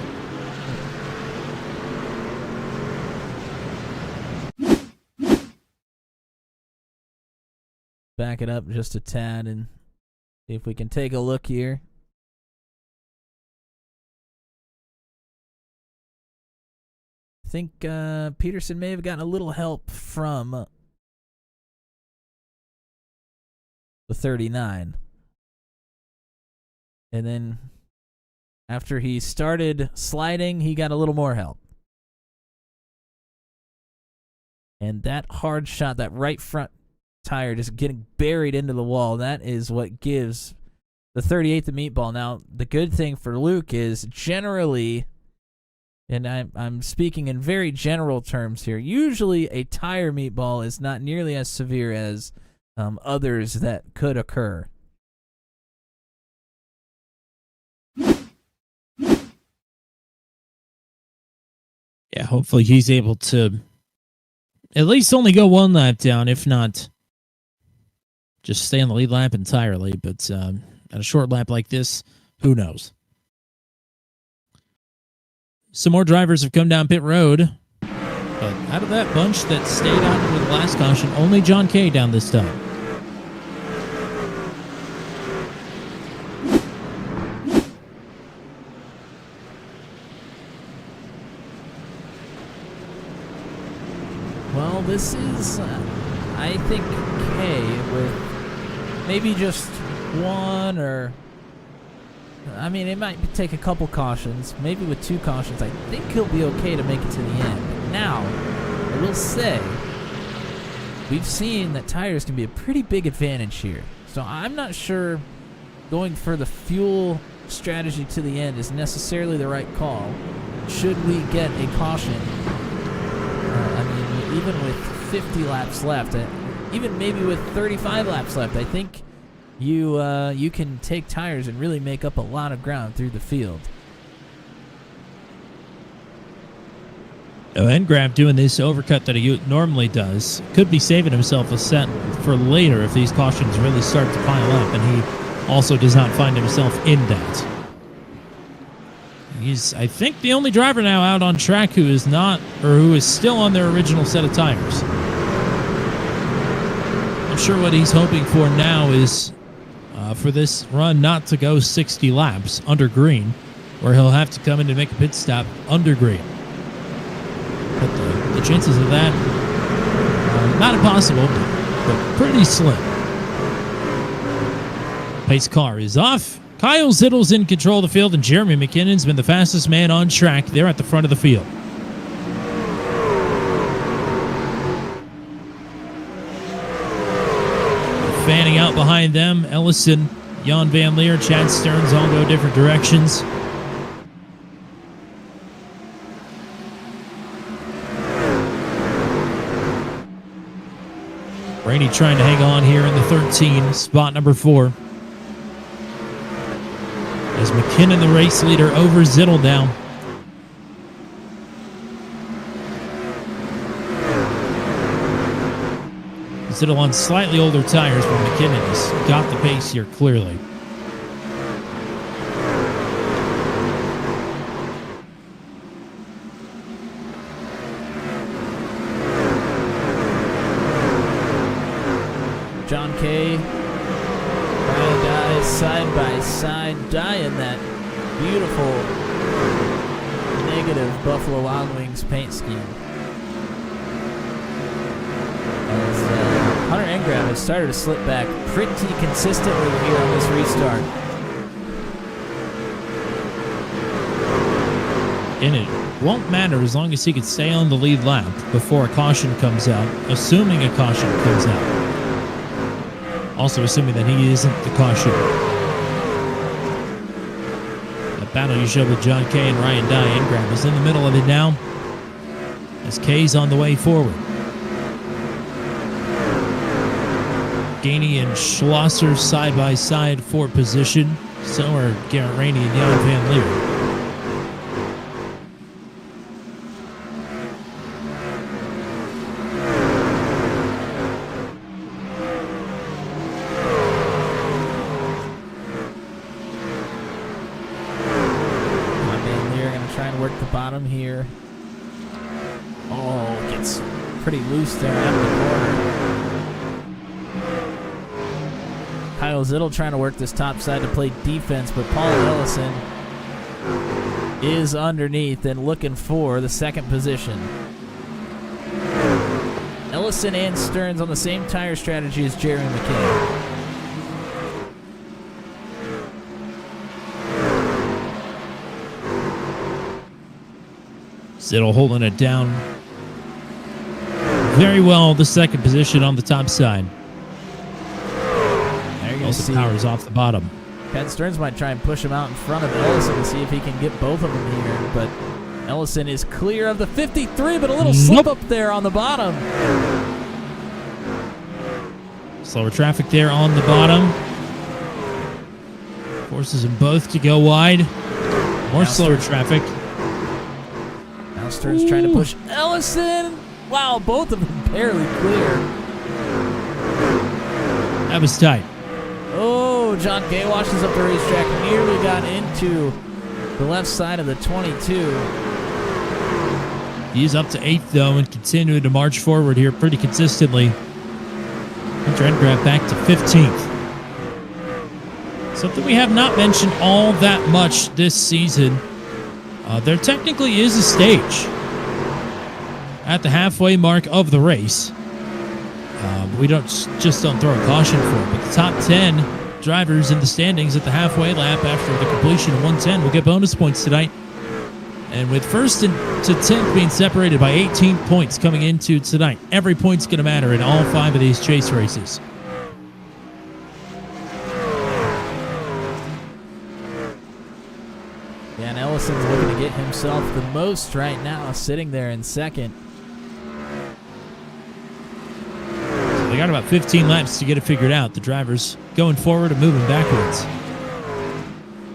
Back it up just a tad and see if we can take a look here. I think Peterson may have gotten a little help from the 39. And then after he started sliding, he got a little more help. And that hard shot, that right front tire just getting buried into the wall, that is what gives the 38 the meatball. Now, the good thing for Luke is generally, and I'm speaking in very general terms here, usually a tire meatball is not nearly as severe as others that could occur. Yeah, hopefully he's able to at least only go one lap down, if not just stay on the lead lap entirely. But at a short lap like this, who knows? Some more drivers have come down pit road. But out of that bunch that stayed out with the last caution, only John Kay down this time. Well, this is, I think, Kay with maybe just one or... I mean, it might take a couple cautions. Maybe with 2 cautions, I think he'll be okay to make it to the end. But now, I will say, we've seen that tires can be a pretty big advantage here. So I'm not sure going for the fuel strategy to the end is necessarily the right call. Should we get a caution? I mean, even with 50 laps left, even maybe with 35 laps left, I think you can take tires and really make up a lot of ground through the field. Engraf doing this overcut that he normally does. Could be saving himself a set for later if these cautions really start to pile up, and he also does not find himself in that. He's, I think, the only driver now out on track who is not, or who is still on their original set of tires. I'm sure what he's hoping for now is for this run not to go 60 laps under green, where he'll have to come in to make a pit stop under green. But the chances of that, not impossible, but pretty slim. Pace car is off. Kyle Zittle's in control of the field, and Jeremy McKinnon's been the fastest man on track there at the front of the field. Fanning out behind them, Ellison, Jan Van Leer, Chad Stearns all go different directions. Rainey trying to hang on here in the 13, spot number 4. As McKinnon, the race leader, over Zittel now. Zittel on slightly older tires, but McKinnon has got the pace here clearly. John Kay, Ryan Dye, side by side, Dye in that beautiful negative Buffalo Wild Wings paint scheme. As Hunter Engram has started to slip back pretty consistently here on this restart. And it won't matter as long as he can stay on the lead lap before a caution comes out, assuming a caution comes out. Also assuming that he isn't the caution. The battle you showed with John Kay and Ryan Dye. Engram is in the middle of it now as Kay's on the way forward. Gainey and Schlosser side by side for position. So are Garrett Rainey and Jan Van Leer. Bottom here. Oh, gets pretty loose there out of the corner. Kyle Zittel trying to work this top side to play defense, but Paul Ellison is underneath and looking for the second position. Ellison and Stearns on the same tire strategy as Jeremy McKinnon. Zittel holding it down very well, the second position on the top side. Also powers off the bottom. Ken Stearns might try and push him out in front of Ellison to see if he can get both of them here, but Ellison is clear of the 53, but a little slip up there on the bottom. Slower traffic there on the bottom. Forces them both to go wide. More slower traffic. Now Stearns trying to push Ellison. Wow, both of them barely clear. That was tight. Oh, John Gay washes up the racetrack. Nearly got into the left side of the 22. He's up to 8th, though, and continuing to march forward here pretty consistently. Hunter Engraf back to 15th. Something we have not mentioned all that much this season. There technically is a stage at the halfway mark of the race. We don't throw a caution for it, but the top 10 drivers in the standings at the halfway lap after the completion of 110 will get bonus points tonight. And with first to 10th being separated by 18 points coming into tonight, every point's going to matter in all 5 of these chase races. Yeah, and Ellison's looking to get himself the most right now, sitting there in second. So they got about 15 laps to get it figured out. The drivers going forward and moving backwards.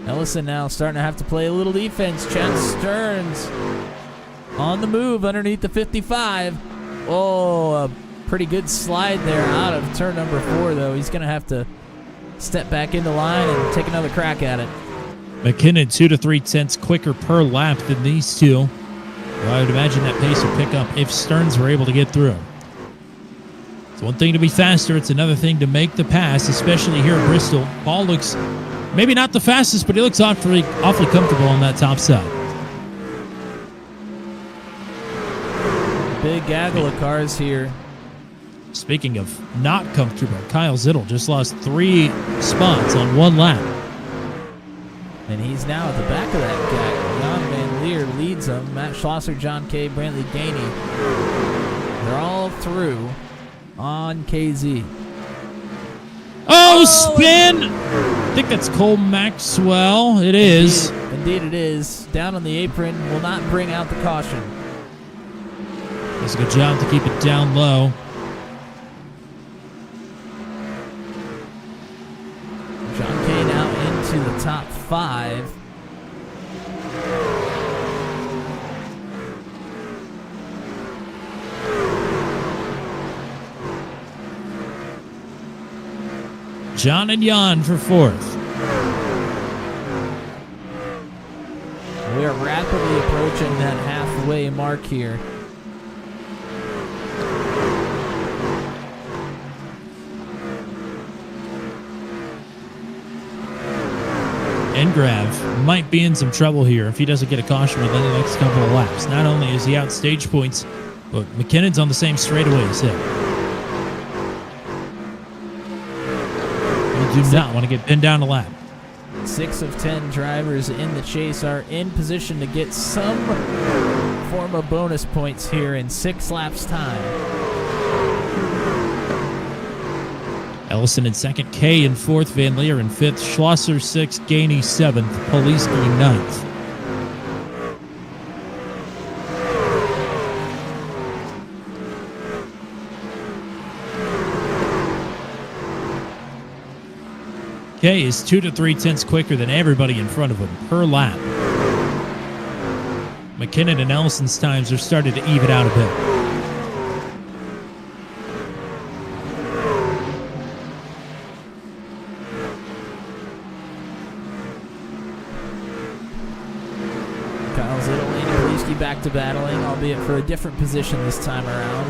Ellison now starting to have to play a little defense. Chad Stearns On the move underneath the 55. Oh, a pretty good slide there out of turn number 4, though. He's going to have to step back into line and take another crack at it. McKinnon 2 to 3 tenths quicker per lap than these two. Well, I would imagine that pace would pick up if Stearns were able to get through. It's one thing to be faster. It's another thing to make the pass, especially here at Bristol. Paul looks maybe not the fastest, but he looks awfully comfortable on that top side. Big gaggle of cars here. Speaking of not comfortable, Kyle Zittel just lost 3 spots on 1 lap. And he's now at the back of that gaggle. Jan Van Leer leads him. Matt Schlosser, John Kay, Brantley Gainey. They're all through on KZ. Oh, spin! I think that's Cole Maxwell. It is. Indeed it is. Down on the apron will not bring out the caution. Does a good job to keep it down low. John Kay now into the top 5. John and Jan for 4th. We are rapidly approaching that halfway mark here. Engrav might be in some trouble here if he doesn't get a caution within the next couple of laps. Not only is he out stage points, but McKinnon's on the same straightaway as him. You do not want to get pinned down a lap. 6 of 10 drivers in the chase are in position to get some form of bonus points here in 6 laps' time. Ellison in 2nd, Kay in 4th, Van Leer in 5th, Schlosser 6th, Gainey 7th, Poliski 9th. Kay is 2 to 3 tenths quicker than everybody in front of him per lap. McKinnon and Ellison's times are starting to even out a bit. Kyle Zittel and Poliski back to battling, albeit for a different position this time around.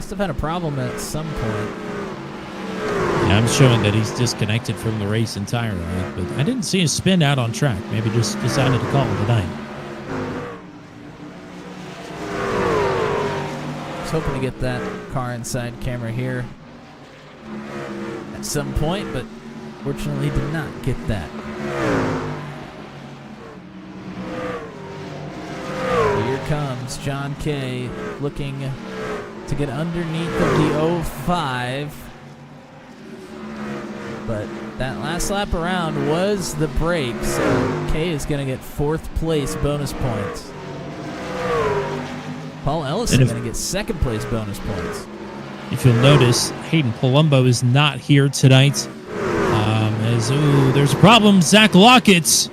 Have had a problem at some point. Yeah, I'm showing that he's disconnected from the race entirely, but I didn't see a spin out on track. Maybe just decided to call it a night. I was hoping to get that car inside camera here at some point, but fortunately did not get that. Here comes John Kay looking to get underneath of the 05, but that last lap around was the break, so Kay is going to get 4th place bonus points. Paul Ellison going to get 2nd place bonus points. If you'll notice, Hayden Palumbo is not here tonight. There's a problem. Zach Lockett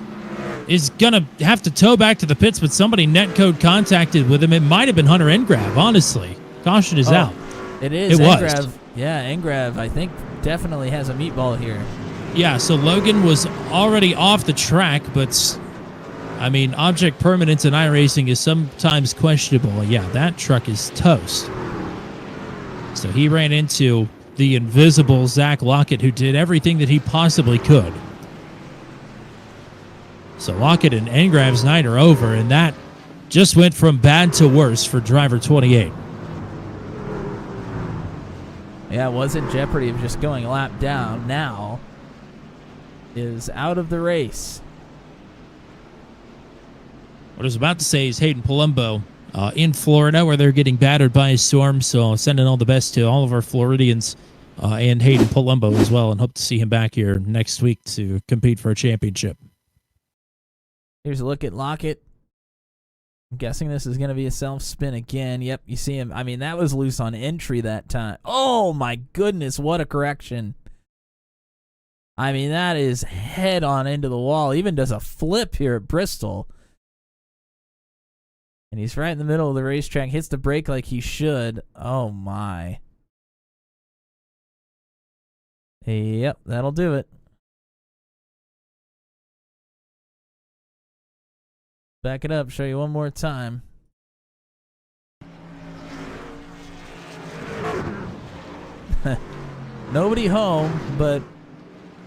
is going to have to tow back to the pits, but somebody netcode contacted with him. It might have been Hunter Engrav, honestly. Caution is out. It is. It Engrav, was. Yeah, Engrav, I think, definitely has a meatball here. Yeah, so Logan was already off the track, but, I mean, object permanence in iRacing is sometimes questionable. Yeah, that truck is toast. So he ran into the invisible Zach Lockett, who did everything that he possibly could. So Lockett and Engrav's night are over, and that just went from bad to worse for driver 28. Yeah, was in jeopardy of just going a lap down. Now is out of the race. What I was about to say is Hayden Palumbo in Florida, where they're getting battered by a storm. So sending all the best to all of our Floridians and Hayden Palumbo as well, and hope to see him back here next week to compete for a championship. Here's a look at Lockett. I'm guessing this is going to be a self-spin again. Yep, you see him. I mean, that was loose on entry that time. Oh, my goodness, what a correction. I mean, that is head on into the wall. Even does a flip here at Bristol. And he's right in the middle of the racetrack. Hits the brake like he should. Oh, my. Yep, that'll do it. Back it up, show you one more time. Nobody home, but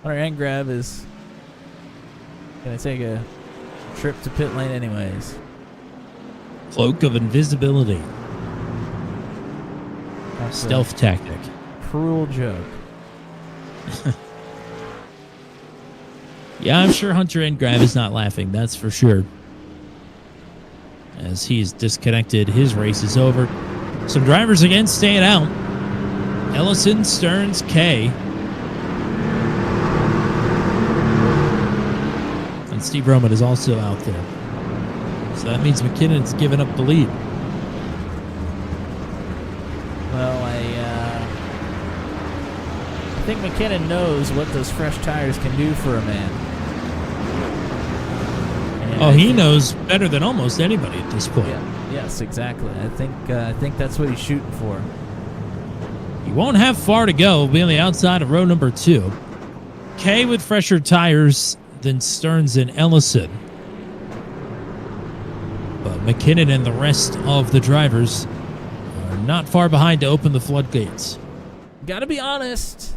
Hunter Engrab is going to take a trip to pit lane anyways. Cloak of invisibility. That's Stealth tactic. Cruel joke. Yeah, I'm sure Hunter Engrab is not laughing, that's for sure. As he's disconnected, his race is over. Some drivers again staying out. Ellison, Stearns, Kay. And Steve Roman is also out there. So that means McKinnon's given up the lead. Well, I think McKinnon knows what those fresh tires can do for a man. And he knows better than almost anybody at this point. Yeah, yes, exactly. I think that's what he's shooting for. He won't have far to go. He'll be on the outside of row number 2. Kay with fresher tires than Stearns and Ellison. But McKinnon and the rest of the drivers are not far behind to open the floodgates. Gotta be honest,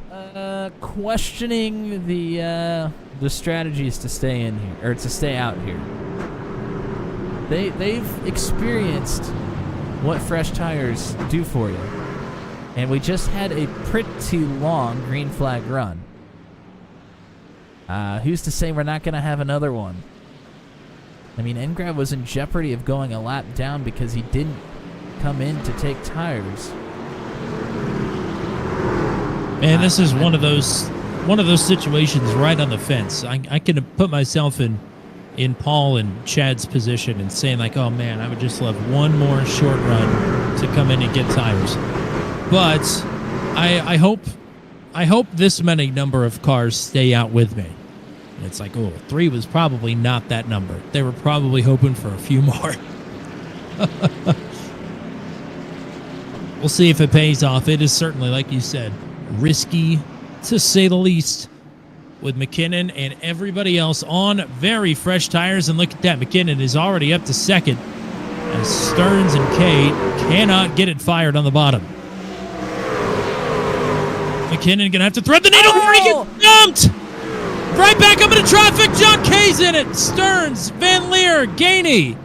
questioning the strategies to stay in here or to stay out here. They've experienced what fresh tires do for you, and we just had a pretty long green flag run. Who's to say we're not gonna have another one? I mean, Engrab was in jeopardy of going a lap down because he didn't come in to take tires. Man, this is one of those situations right on the fence. I can put myself in Paul and Chad's position and saying like, oh man, I would just love one more short run to come in and get tires. But I hope this many number of cars stay out with me. And it's like, oh, 3 was probably not that number. They were probably hoping for a few more. We'll see if it pays off. It is certainly, like you said, risky, to say the least, with McKinnon and everybody else on very fresh tires. And look at that. McKinnon is already up to second as Stearns and Kay cannot get it fired on the bottom. McKinnon going to have to thread the needle before he gets jumped. Right back up into traffic. John Kay's in it. Stearns, Van Leer, Gainey.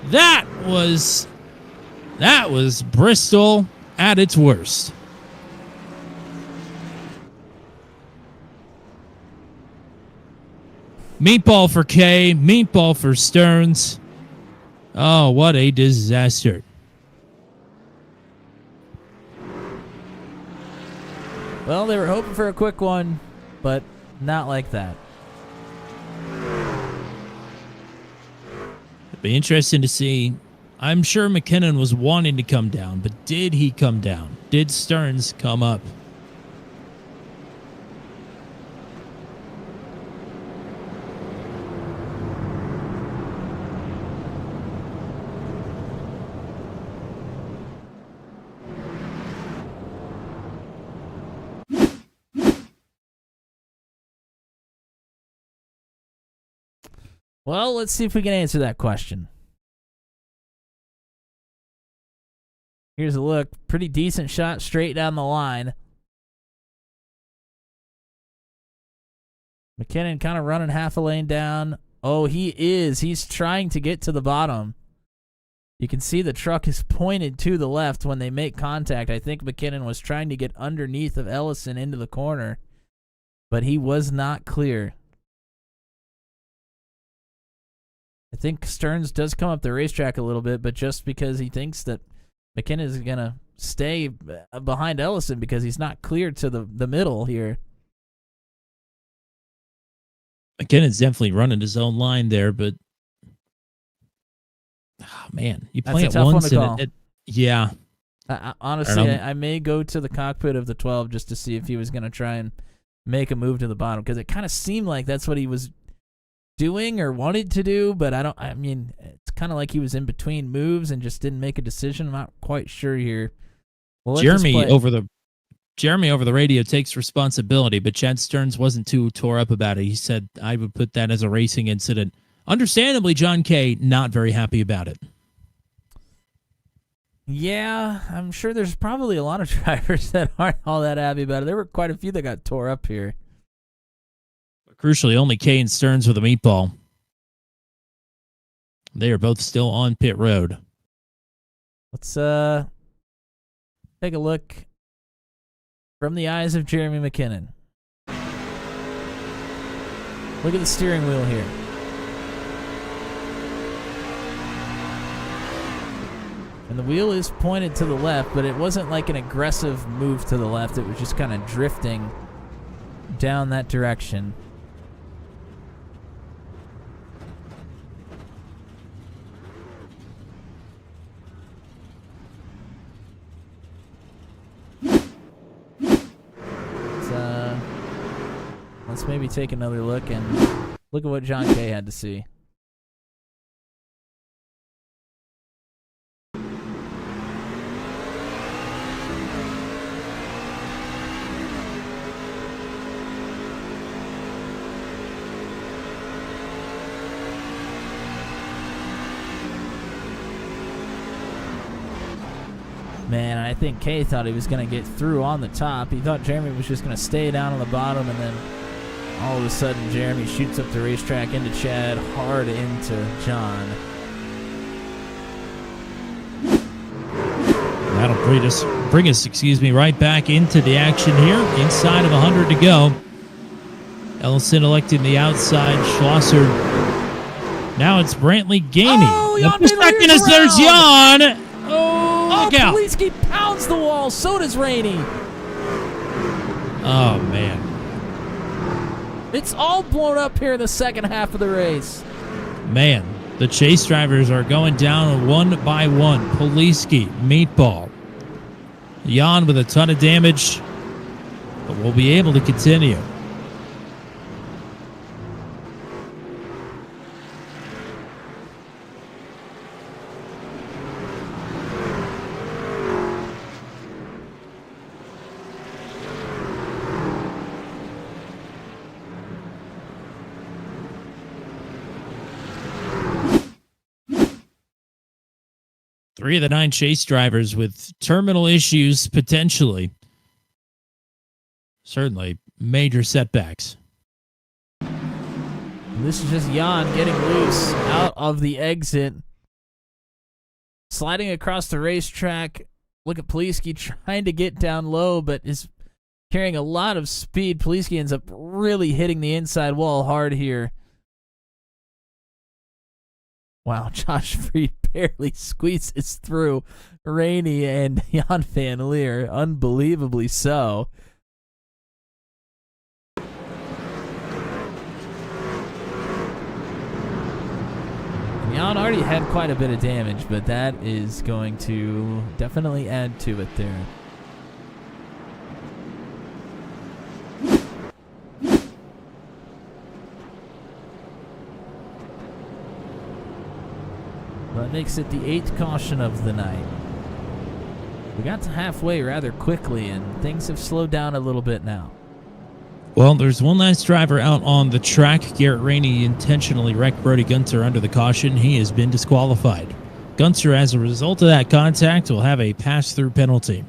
That was Bristol at its worst. Meatball for Kay, meatball for Stearns. Oh, what a disaster. Well, they were hoping for a quick one, but not like that. It'd be interesting to see. I'm sure McKinnon was wanting to come down, but did he come down? Did Stearns come up? Well, let's see if we can answer that question. Here's a look. Pretty decent shot straight down the line. McKinnon kind of running half a lane down. Oh, he is. He's trying to get to the bottom. You can see the truck is pointed to the left when they make contact. I think McKinnon was trying to get underneath of Ellison into the corner, but he was not clear. I think Stearns does come up the racetrack a little bit, but just because he thinks that McKinnon is going to stay behind Ellison because he's not clear to the middle here. McKinnon's definitely running his own line there, but Oh, man, you That's play a it tough one once to and call. yeah. Honestly, I may go to the cockpit of the 12 just to see if he was going to try and make a move to the bottom, because it kind of seemed like that's what he was doing or wanted to do, but I mean, it's kind of like he was in between moves and just didn't make a decision. I'm not quite sure here. Well, Jeremy over the radio takes responsibility, but Chad Stearns wasn't too tore up about it. He said, I would put that as a racing incident. Understandably, John Kay not very happy about it. Yeah, I'm sure there's probably a lot of drivers that aren't all that happy about it. There were quite a few that got tore up here. But crucially, only Kay and Stearns with a meatball. They are both still on pit road. Let's take a look from the eyes of Jeremy McKinnon. Look at the steering wheel here. And the wheel is pointed to the left, but it wasn't like an aggressive move to the left. It was just kind of drifting down that direction. Let's maybe take another look and look at what John Kay had to see. Man, I think Kay thought he was going to get through on the top. He thought Jeremy was just going to stay down on the bottom, and then all of a sudden Jeremy shoots up the racetrack into Chad, hard into John. That'll bring us right back into the action here. Inside of 100 to go. Ellison electing the outside. Schlosser. Now it's Brantley gaining. Oh, Jan the second as there's Jan. Oh, look out. Poliski pounds the wall. So does Rainey. Oh, man. It's all blown up here in the second half of the race. Man, the chase drivers are going down one by one. Poliski, Meatball. Jan with a ton of damage, but we'll be able to continue. Three of the 9 chase drivers with terminal issues, potentially. Certainly major setbacks. This is just Jan getting loose out of the exit. Sliding across the racetrack. Look at Poliski trying to get down low, but is carrying a lot of speed. Poliski ends up really hitting the inside wall hard here. Wow, Josh Freed barely squeezes through Rainey and Jan Van Leer. Unbelievably so. Jan already had quite a bit of damage, but that is going to definitely add to it there. That makes it the 8th caution of the night. We got to halfway rather quickly, and things have slowed down a little bit now. Well, there's one last driver out on the track. Garrett Rainey intentionally wrecked Brody Gunter under the caution. He has been disqualified. Gunter, as a result of that contact, will have a pass-through penalty.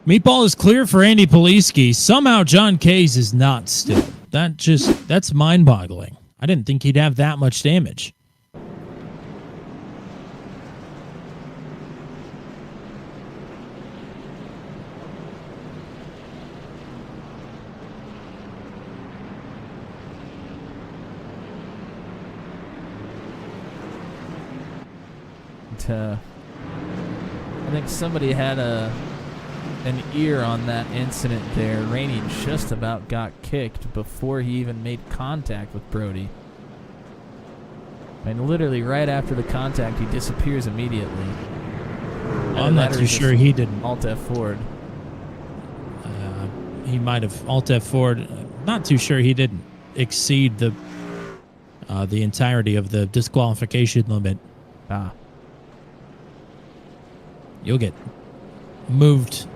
Meatball is clear for Andy Poliski. Somehow John Kays is not still. That's mind-boggling. I didn't think he'd have that much damage. I think somebody had an ear on that incident there. Rainey just about got kicked before he even made contact with Brody. And literally right after the contact, he disappears immediately. I'm not too sure he didn't. Alt F forward. He might have Alt F forward. Not too sure he didn't exceed the entirety of the disqualification limit. You'll get moved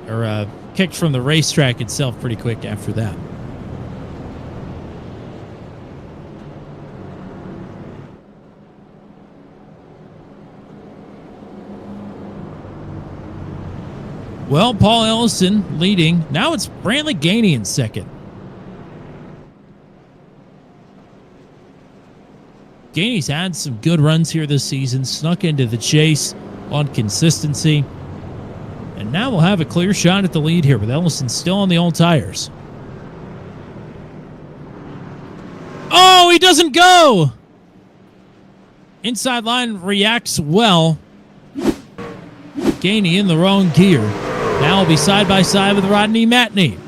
or kicked from the racetrack itself pretty quick after that. Well, Paul Ellison leading. Now it's Brantley Gainey in second. Gainey's had some good runs here this season, snuck into the chase on consistency. And now we'll have a clear shot at the lead here with Ellison still on the old tires. Oh, he doesn't go! Inside line reacts well. Gainey in the wrong gear. Now we'll be side by side with Rodney Matney.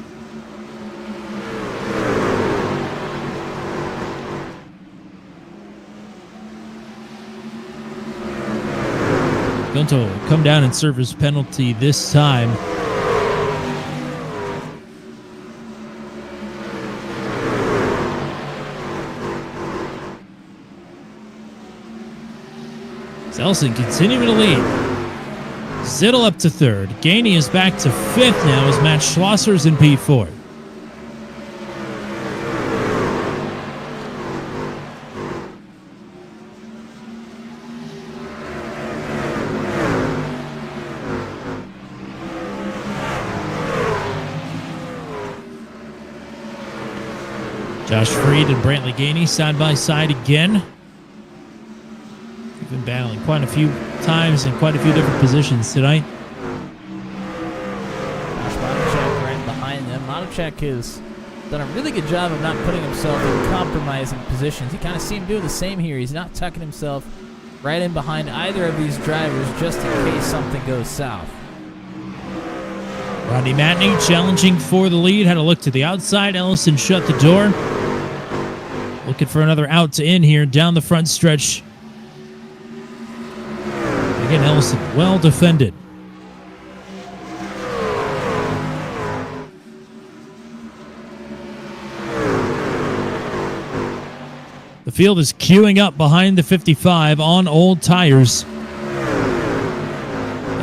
Going to come down and serve his penalty this time. Ellison continuing to lead. Zittel up to third. Gainey is back to fifth now as Matt Schlosser's in P4. Josh Freed and Brantley Gainey side by side again. We've been battling quite a few times in quite a few different positions tonight. Josh Bonachek right behind them. Bonachek has done a really good job of not putting himself in compromising positions. You kind of see him doing the same here. He's not tucking himself right in behind either of these drivers just in case something goes south. Rodney Matney challenging for the lead. Had a look to the outside. Ellison shut the door. Looking for another out to in here down the front stretch. Again, Ellison well defended. The field is queuing up behind the 55 on old tires.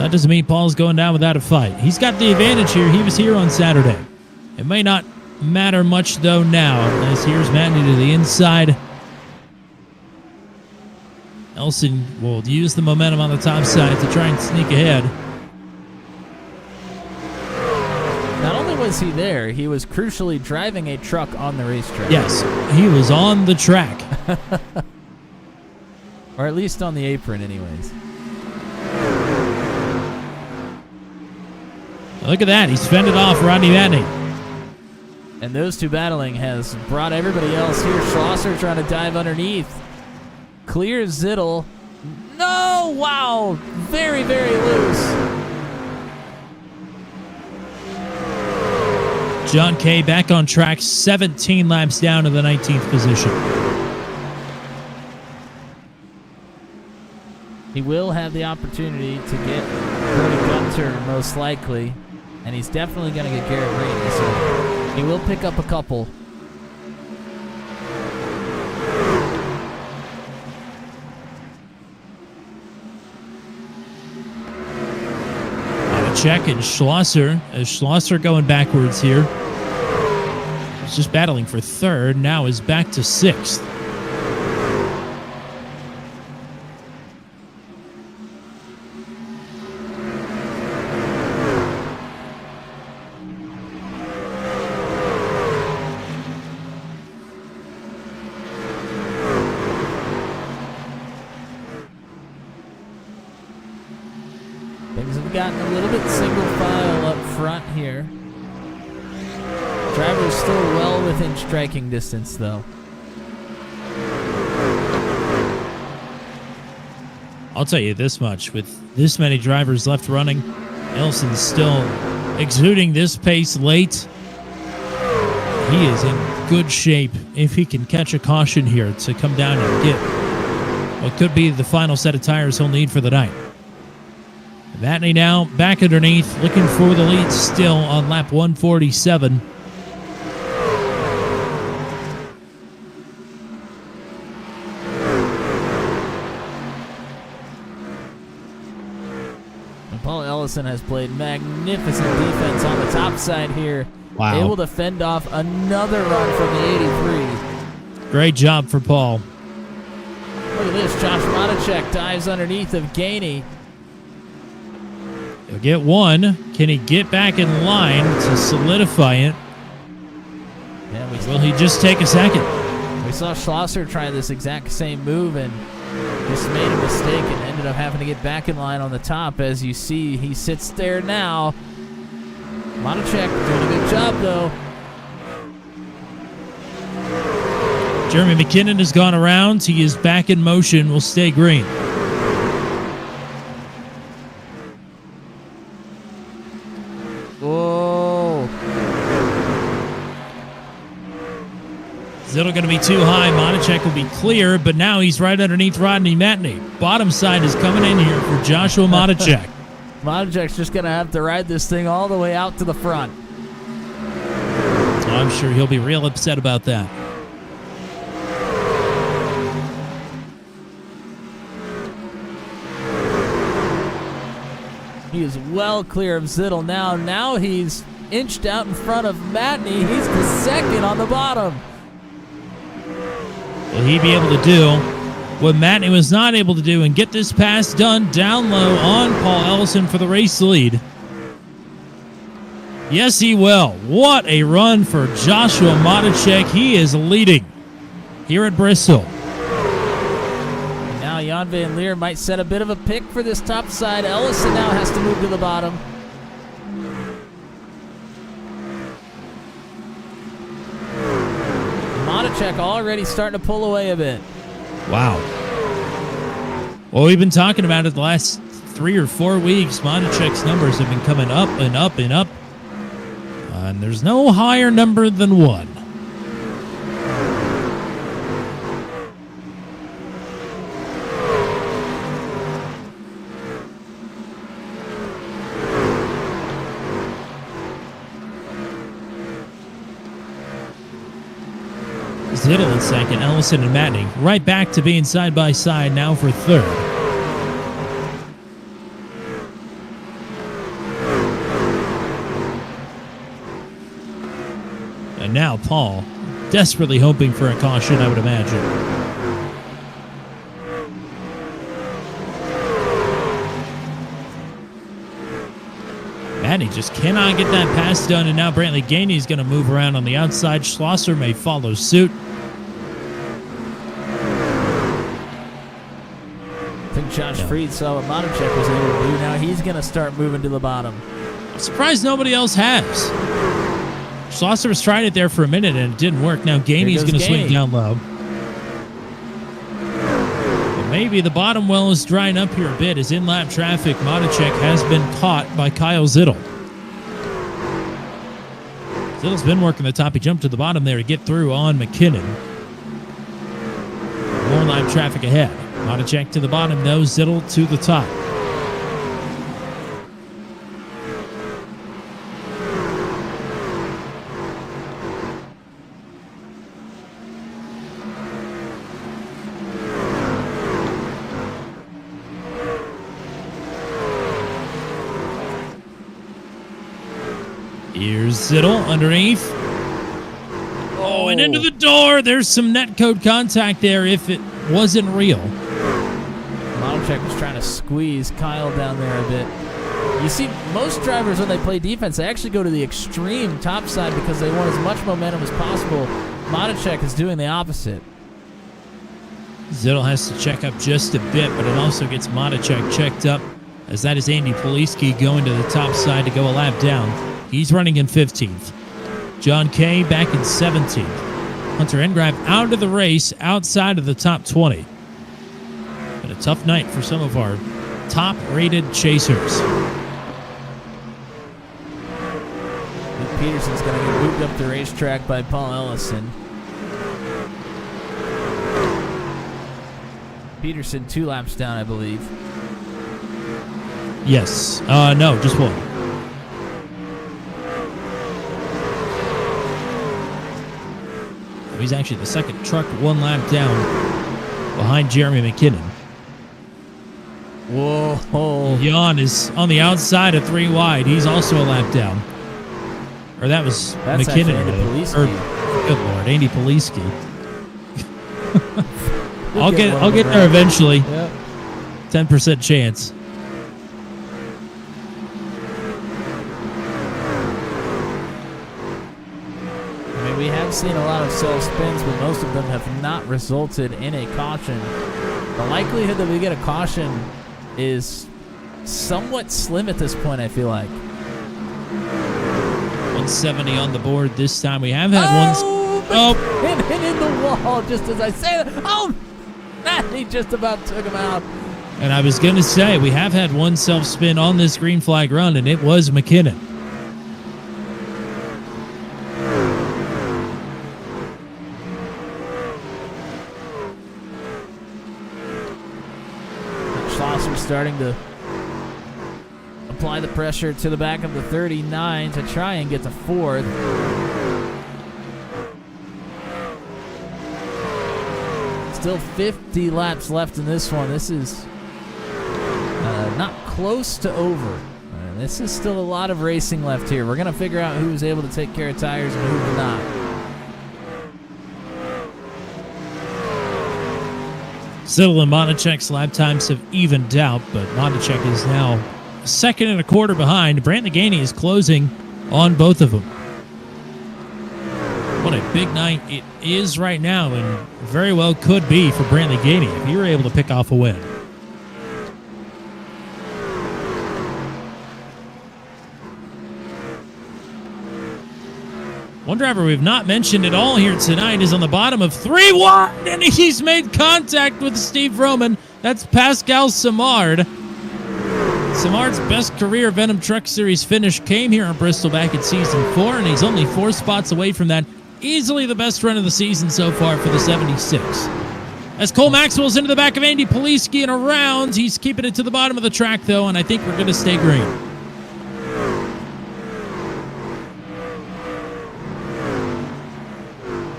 That doesn't mean Paul's going down without a fight. He's got the advantage here. He was here on Saturday. It may not matter much, though, now, as here's Matney to the inside. Ellison will use the momentum on the top side to try and sneak ahead. Not only was he there, he was crucially driving a truck on the racetrack. Yes, he was on the track. Or at least on the apron, anyways. Look at that. He's fended off Rodney Matney. And those two battling has brought everybody else here. Schlosser trying to dive underneath. Clear Zittel. No! Wow! Very, very loose. John Kay back on track, 17 laps down to the 19th position. He will have the opportunity to get Brody Gunter, most likely. And he's definitely going to get Garrett Rainey, so he will pick up a couple. Check and Schlosser, as Schlosser going backwards here. He's just battling for third, now is back to sixth. Things have gotten a little bit single file up front here. Driver's still well within striking distance, though. I'll tell you this much. With this many drivers left running, Ellison's still exuding this pace late. He is in good shape if he can catch a caution here to come down and get what could be the final set of tires he'll need for the night. Matney now back underneath, looking for the lead still on lap 147. Paul Ellison has played magnificent defense on the top side here. Wow. Able to fend off another run from the 83. Great job for Paul. Look at this. Josh Monacek dives underneath of Gainey. He'll get one. Can he get back in line to solidify it? Yeah, Will he just take a second? We saw Schlosser try this exact same move and just made a mistake and ended up having to get back in line on the top. As you see, he sits there now. Monacek doing a good job, though. Jeremy McKinnon has gone around. He is back in motion. Will stay green. Whoa. Zittel going to be too high. Monacek will be clear, but now he's right underneath Rodney Matney. Bottom side is coming in here for Joshua Monacek. Monacek's just going to have to ride this thing all the way out to the front. I'm sure he'll be real upset about that. He is well clear of Zittel now. Now he's inched out in front of Matney. He's the second on the bottom. Will he be able to do what Matney was not able to do and get this pass done down low on Paul Ellison for the race lead? Yes, he will. What a run for Joshua Monacek. He is leading here at Bristol. Now Jan Van Leer might set a bit of a pick for this top side. Ellison now has to move to the bottom. Monacek already starting to pull away a bit. Wow. Well, we've been talking about it the last 3 or 4 weeks. Monacek's numbers have been coming up and up and up. And there's no higher number than 1. Zittel in second, Ellison and Matney right back to being side by side now for third. And now Paul, desperately hoping for a caution, I would imagine. Matney just cannot get that pass done, and now Brantley Gainey is going to move around on the outside. Schlosser may follow suit. I think Josh Freed saw what Monacek was able to do. Now he's going to start moving to the bottom. I'm surprised nobody else has. Schlosser was trying it there for a minute and it didn't work. Now Gainey's going to swing down low. But maybe the bottom well is drying up here a bit as in-lap traffic. Monacek has been caught by Kyle Zittel. Zittel's been working the top. He jumped to the bottom there to get through on McKinnon. More lap traffic ahead. Monacek to the bottom, though. Zittel to the top. Here's Zittel underneath. Oh, and into the door. There's some netcode contact there if it wasn't real. Monacek was trying to squeeze Kyle down there a bit. You see, most drivers, when they play defense, they actually go to the extreme top side because they want as much momentum as possible. Monacek is doing the opposite. Zittel has to check up just a bit, but it also gets Monacek checked up, as that is Andy Poliski going to the top side to go a lap down. He's running in 15th. John Kay back in 17th. Hunter Engrab out of the race outside of the top 20. But a tough night for some of our top-rated chasers. Luke Peterson's going to get moved up the racetrack by Paul Ellison. Peterson 2 laps down, I believe. Yes. No, just one. He's actually the second truck 1 lap down behind Jeremy McKinnon. Whoa. Jan is on the outside of 3 wide. He's also a lap down. Or that's McKinnon. Andy Poliski. Good Lord, Andy Poliski. I'll get there eventually. Yep. 10% chance. I mean, we have seen a lot of self-spins, but most of them have not resulted in a caution. The likelihood that we get a caution is somewhat slim at this point, I feel like. 170 on the board this time. We have had McKinnon in the wall just as I say that. Oh, man, he just about took him out. And I was going to say, we have had one self-spin on this green flag run, and it was McKinnon. Schlosser starting to apply the pressure to the back of the 39 to try and get to 4th. Still 50 laps left in this one. This is not close to over. This is still a lot of racing left here. We're going to figure out who's able to take care of tires and who's not. Zittel and Monachek's lap times have evened out, but Monachek is now 2.25 seconds behind. Brantley Gainey is closing on both of them. What a big night it is right now, and very well could be for Brantley Gainey if he were able to pick off a win. One driver we've not mentioned at all here tonight is on the bottom of 3 wide, and he's made contact with Steve Roman. That's Pascal Simard. Simard's best career Venom Truck Series finish came here in Bristol back in Season 4, and he's only 4 spots away from that. Easily the best run of the season so far for the 76. As Cole Maxwell's into the back of Andy Poliski and around, he's keeping it to the bottom of the track, though, and I think we're going to stay green.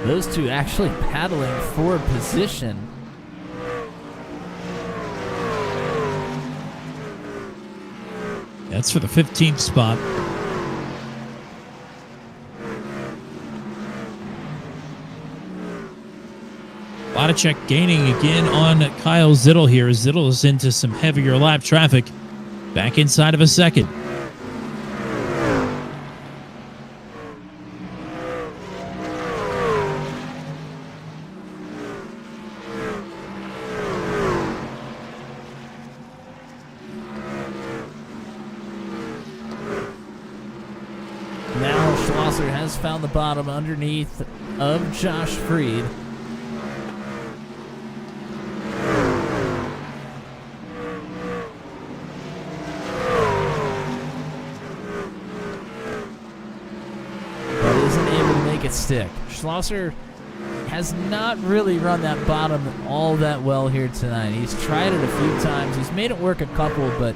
Those two actually battling for position. That's for the 15th spot. Vodacek gaining again on Kyle Zittel here. Zittel is into some heavier lap traffic. Back inside of a second. Now Schlosser has found the bottom underneath of Josh Freed. Stick. Schlosser has not really run that bottom all that well here tonight. He's tried it a few times. He's made it work a couple, but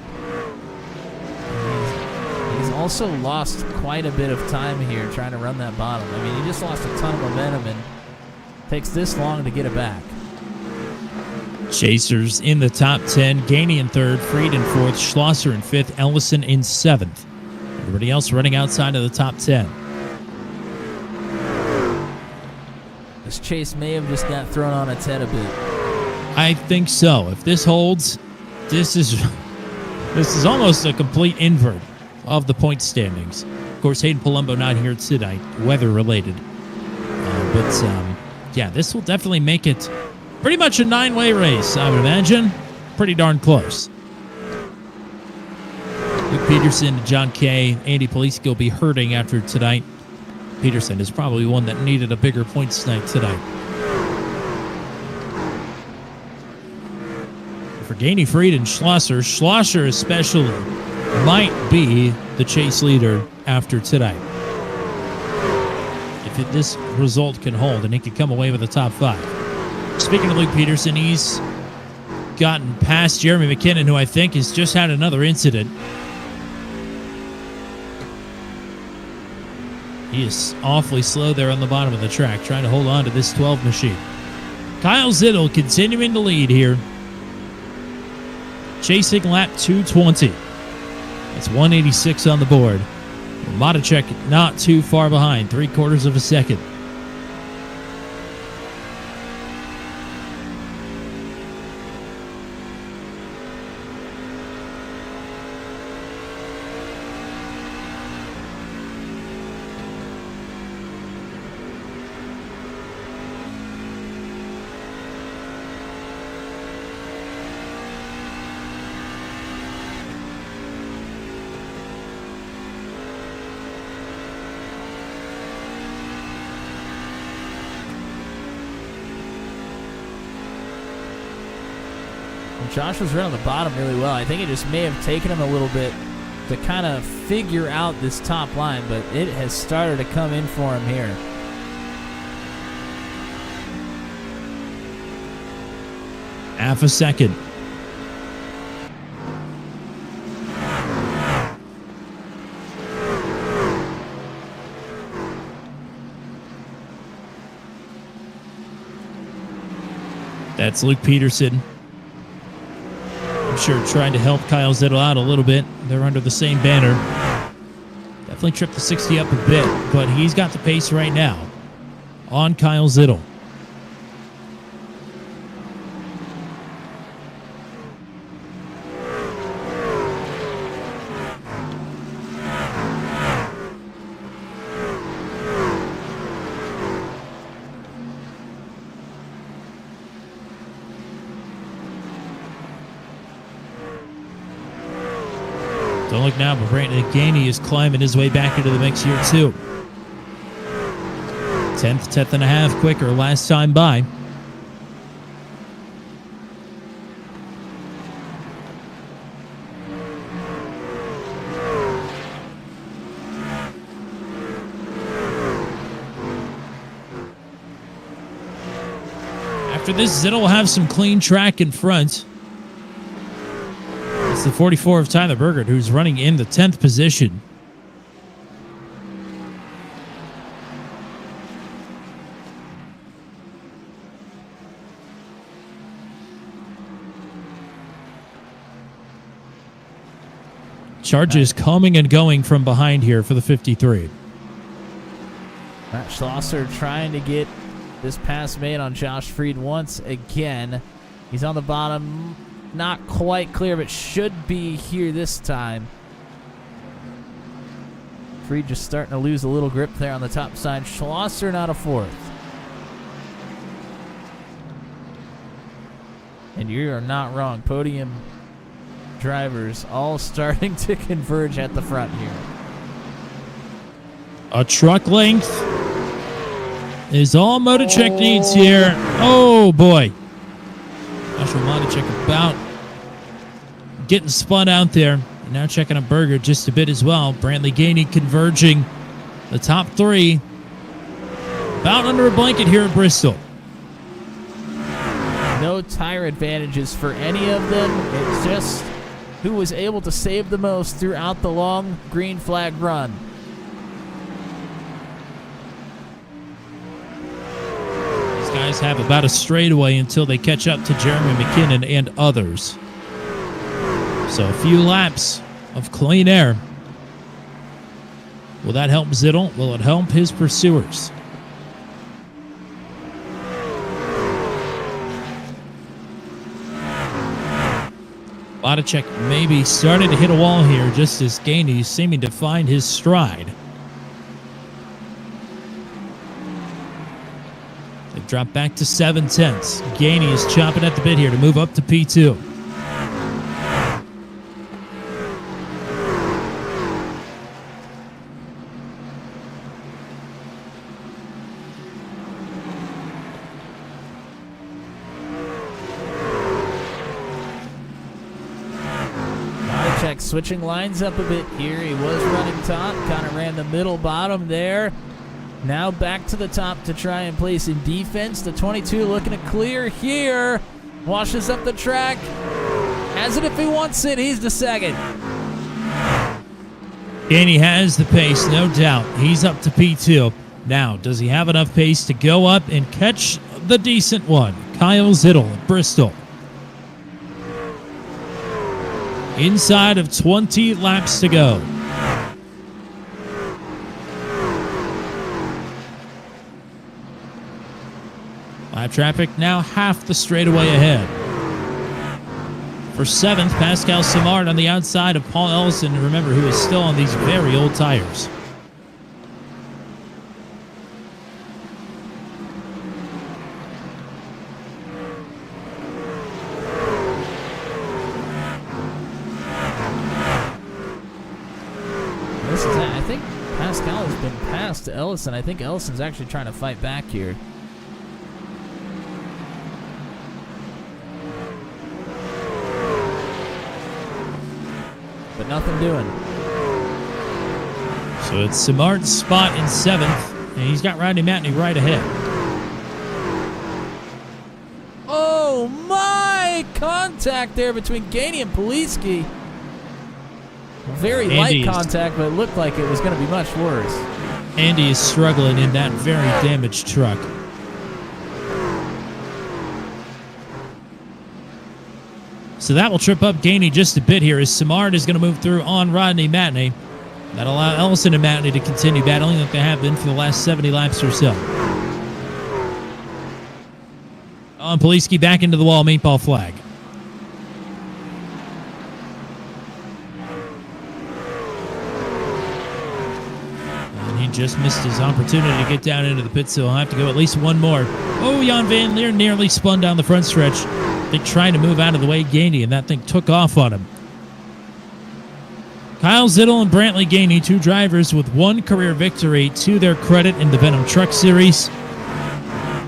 he's also lost quite a bit of time here trying to run that bottom. I mean, he just lost a ton of momentum and takes this long to get it back. Chasers in the top 10. Gainey in 3rd, Freed in 4th, Schlosser in 5th, Ellison in 7th. Everybody else running outside of the top 10. This chase may have just got thrown on its head a bit. I think so. If this holds, this is almost a complete invert of the point standings. Of course, Hayden Palumbo not here tonight, weather related. Yeah, this will definitely make it pretty much a 9-way race, I would imagine. Pretty darn close. Luke Peterson, John Kay, Andy Poliski will be hurting after tonight. Peterson is probably one that needed a bigger points night tonight. for Gainey, Freed, and Schlosser. Schlosser especially might be the chase leader after tonight. If this result can hold, and he could come away with the top 5. Speaking of Luke Peterson, he's gotten past Jeremy McKinnon, who I think has just had another incident. He is awfully slow there on the bottom of the track, trying to hold on to this 12 machine. Kyle Zittel continuing to lead here. Chasing lap 220. That's 186 on the board. Matacek not too far behind, 3/4 of a second. Josh was right on the bottom really well. I think it just may have taken him a little bit to kind of figure out this top line, but it has started to come in for him here. Half a second. That's Luke Peterson. I'm sure trying to help Kyle Zittel out a little bit. They're under the same banner. Definitely tripped the 60 up a bit, but he's got the pace right now on Kyle Zittel. Don't look now, but Brandon Gainey is climbing his way back into the mix here, too. 10th and a half quicker last time by. After this, Zittel will have some clean track in front. It's the 44 of Tyler Bergert, who's running in the 10th position. Charges coming and going from behind here for the 53. Matt Schlosser trying to get this pass made on Josh Freed once again. He's on the bottom. Not quite clear, but should be here this time. Freed just starting to lose a little grip there on the top side. Schlosser not a fourth. And you are not wrong. Podium drivers all starting to converge at the front here. A truck length is all Matacek needs here. Oh, boy. Joshua Matacek about getting spun out there. And now checking on Berger just a bit as well. Brantley Gainey converging the top three. About under a blanket here at Bristol. No tire advantages for any of them. It's just who was able to save the most throughout the long green flag run. These guys have about a straightaway until they catch up to Jeremy McKinnon and others. So a few laps of clean air. Will that help Zittel? Will it help his pursuers? Matacek maybe starting to hit a wall here just as Gainey seeming to find his stride. They've dropped back to 7/10. Gainey is chopping at the bit here to move up to P2. check switching lines up a bit here. He was running top, kind of ran the middle bottom there. Now back to the top to try and place in defense. The 22 looking to clear here. Washes up the track. Has it if he wants it. He's the second. Gainey has the pace, no doubt. He's up to P2. Now, does he have enough pace to go up and catch the decent one? Kyle Zittel at Bristol. Inside of 20 laps to go. Lap traffic now half the straightaway ahead. For 7th, Pascal Simard on the outside of Paul Ellison. Remember, who is still on these very old tires. I think Pascal has been passed to Ellison. I think Ellison's actually trying to fight back here. But nothing doing. So it's Simard's spot in 7th, and he's got Rodney Matney right ahead. Oh my! Contact there between Gainey and Poliski. Very light contact, but it looked like it was going to be much worse. Andy is struggling in that very damaged truck. So that will trip up Gainey just a bit here as Simard is going to move through on Rodney Matney. That'll allow Ellison and Matney to continue battling like they have been for the last 70 laps or so. On Poliski back into the wall, meatball flag. And he just missed his opportunity to get down into the pit, so he'll have to go at least one more. Oh, Jan Van Leer nearly spun down the front stretch. They trying to move out of the way Gainey, and that thing took off on him. Kyle Zittel and Brantley Gainey, two drivers with one career victory to their credit in the Venom Truck Series.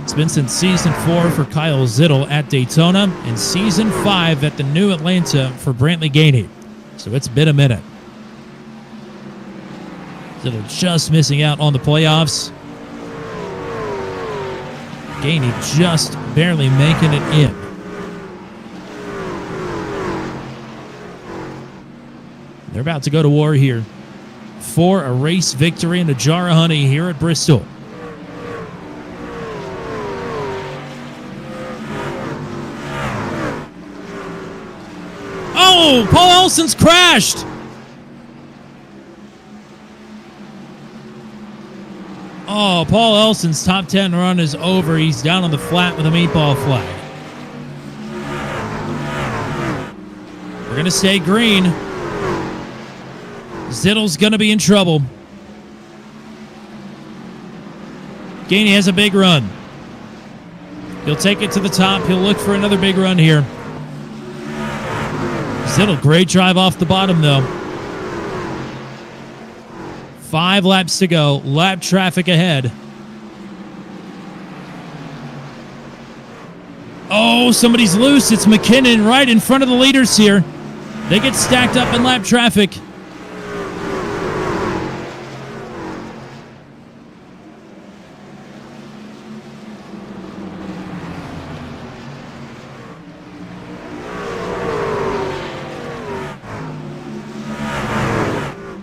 It's been since Season 4 for Kyle Zittel at Daytona and Season 5 at the New Atlanta for Brantley Gainey. So it's been a minute. Zittel just missing out on the playoffs. Gainey just barely making it in. They're about to go to war here for a race victory and a jar of honey here at Bristol. Oh, Paul Ellison's crashed. Oh, Paul Ellison's top 10 run is over. He's down on the flat with a meatball flag. We're going to stay green. Zittel's going to be in trouble. Gainey has a big run. He'll take it to the top. He'll look for another big run here. Zittel, great drive off the bottom, though. 5 laps to go. Lap traffic ahead. Oh, somebody's loose. It's McKinnon right in front of the leaders here. They get stacked up in lap traffic.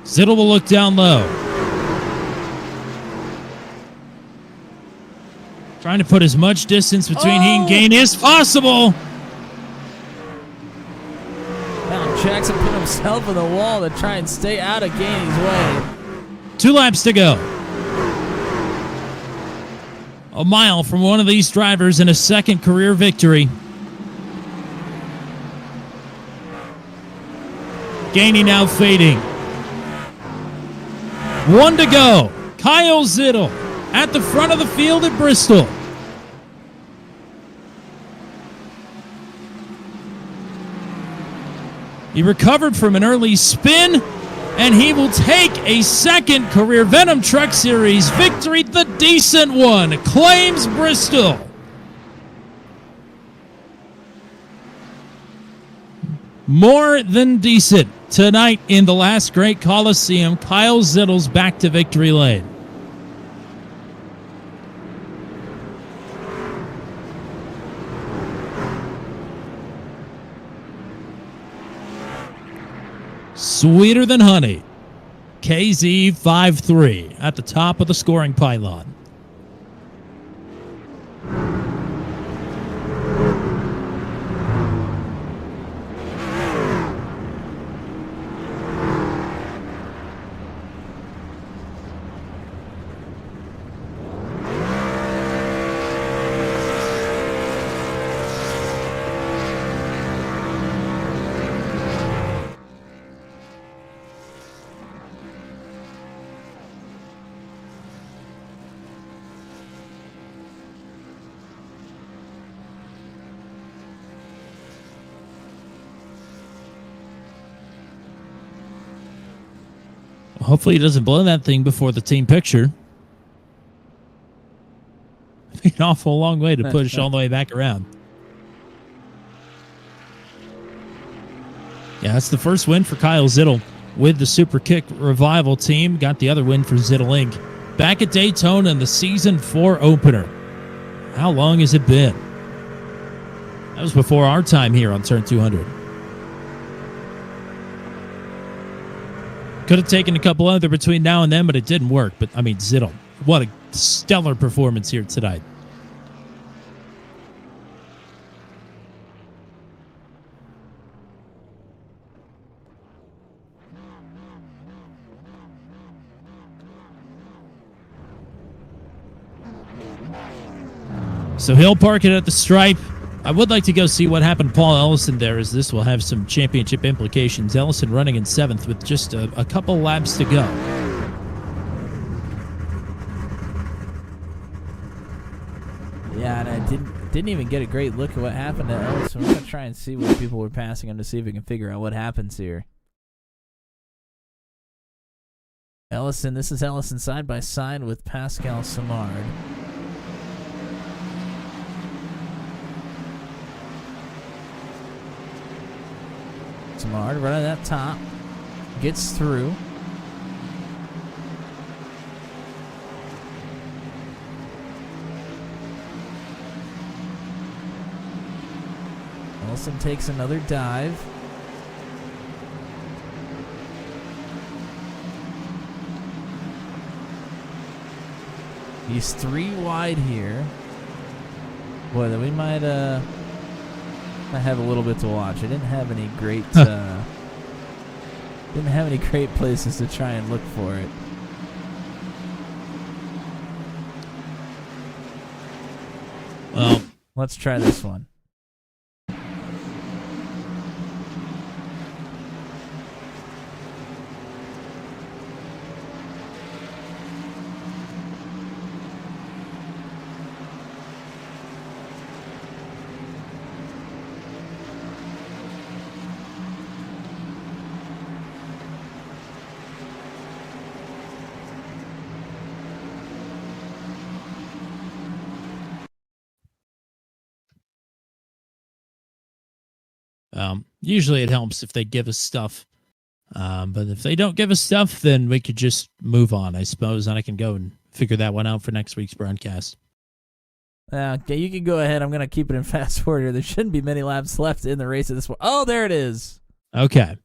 Zittel will look down low. Trying to put as much distance between he and Gainey as possible. Now Jackson put himself in the wall to try and stay out of Gainey's way. 2 laps to go. A mile from one of these drivers and a second career victory. Gainey now fading. 1 to go. Kyle Zittel at the front of the field at Bristol. He recovered from an early spin, and he will take a second career Venom Truck Series victory. The decent one claims Bristol. More than decent. tonight in the last great Coliseum, Kyle Zittle's back to victory lane. Sweeter than honey. KZ 5-3 at the top of the scoring pylon. Hopefully he doesn't blow that thing before the team picture. It'd be an awful long way to push all the way back around. Yeah, that's the first win for Kyle Zittle with the Super Kick Revival team. Got the other win for Zittle Inc. Back at Daytona in the Season 4 opener. How long has it been? That was before our time here on Turn 200. Could have taken a couple other between now and then, but it didn't work. But, I mean, Zittle, what a stellar performance here tonight. So he'll park it at the stripe. I would like to go see what happened to Paul Ellison there, as this will have some championship implications. Ellison running in 7th with just a couple laps to go. Yeah, and I didn't even get a great look at what happened to Ellison. We're going to try and see what people were passing him to see if we can figure out what happens here. Ellison, this is Ellison side by side with Pascal Samard. Samard right at that top, gets through. Ellison takes another dive. He's 3 wide here. Boy, then we might I have a little bit to watch. I didn't have any great places to try and look for it. Well, let's try this one. Usually it helps if they give us stuff. But if they don't give us stuff, then we could just move on, I suppose, and I can go and figure that one out for next week's broadcast. Okay, you can go ahead. I'm going to keep it in fast forward here. There shouldn't be many laps left in the race at this point. Oh, there it is. Okay.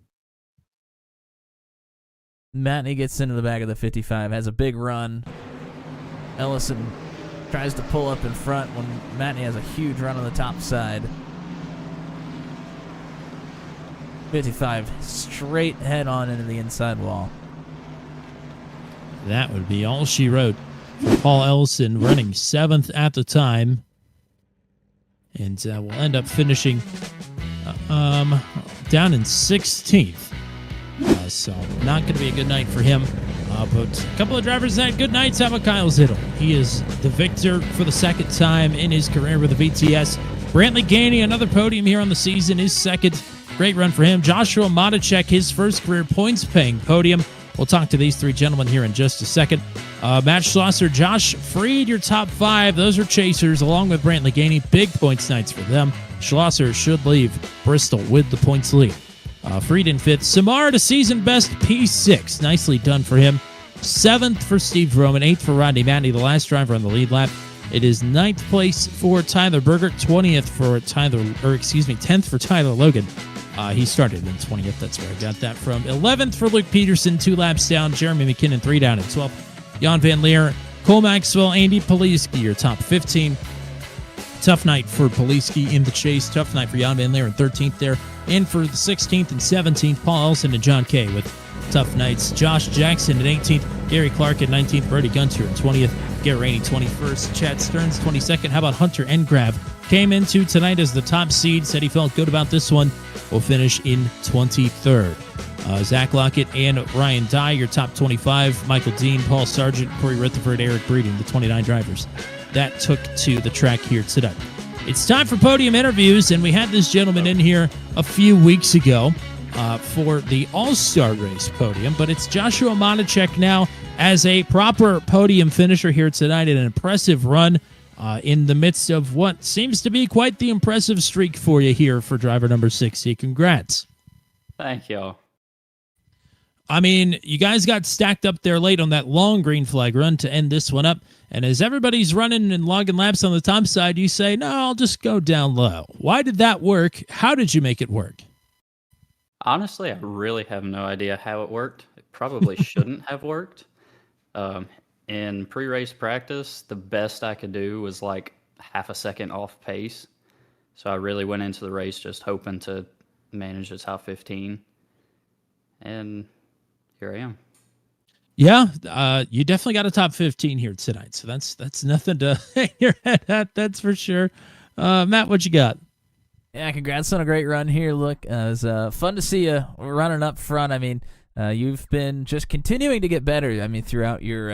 Matney gets into the back of the 55, has a big run. Ellison tries to pull up in front when Matney has a huge run on the top side. 55 straight head on into the inside wall. That would be all she wrote for Paul Ellison, running 7th at the time. And we'll end up finishing down in 16th. So not going to be a good night for him. But a couple of drivers that had good nights. How about Kyle Zittle? He is the victor for the second time in his career with the VTS. Brantley Gainey, another podium here on the season, his second. Great run for him. Joshua Matacek, his first career points-paying podium. We'll talk to these three gentlemen here in just a second. Matt Schlosser, Josh Freed, your top 5. Those are chasers, along with Brantley Gainey. Big points nights for them. Schlosser should leave Bristol with the points lead. Freed in 5th. Samar to season best P6. Nicely done for him. 7th for Steve Roman. 8th for Rodney Matney, the last driver on the lead lap. It is 9th place for Tyler Berger. 10th for Tyler Logan. He started in 20th. That's where I got that from. 11th for Luke Peterson. 2 laps down. Jeremy McKinnon, 3 down. And 12th, Jan Van Leer. Cole Maxwell, Andy Poliski, your top 15. Tough night for Poliski in the chase. Tough night for Jan Van Leer in 13th there. And for the 16th and 17th, Paul Elson and John Kay with tough nights. Josh Jackson at 18th. Gary Clark at 19th. Brody Gunter at 20th. Garrett Rainey 21st. Chad Stearns 22nd. How about Hunter Engrav? Came into tonight as the top seed. Said he felt good about this one. Will finish in 23rd. Zach Lockett and Ryan Dye, your top 25. Michael Dean, Paul Sargent, Corey Rutherford, Eric Breeding, the 29 drivers that took to the track here today. It's time for podium interviews, and we had this gentleman in here a few weeks ago for the All-Star Race podium, but it's Joshua Monacek now as a proper podium finisher here tonight in an impressive run in the midst of what seems to be quite the impressive streak for you here for driver number 60. Congrats. Thank you. I mean, you guys got stacked up there late on that long green flag run to end this one up. And as everybody's running and logging laps on the top side, you say, no, I'll just go down low. Why did that work? How did you make it work? Honestly, I really have no idea how it worked. It probably shouldn't have worked. In pre-race practice, the best I could do was like half a second off pace. So I really went into the race just hoping to manage the top 15. And here I am. Yeah, you definitely got a top 15 here tonight, so that's nothing to hang your head at, that's for sure. Matt, what you got? Yeah, congrats on a great run here. Look, it was fun to see you running up front. I mean, you've been just continuing to get better. I mean, throughout your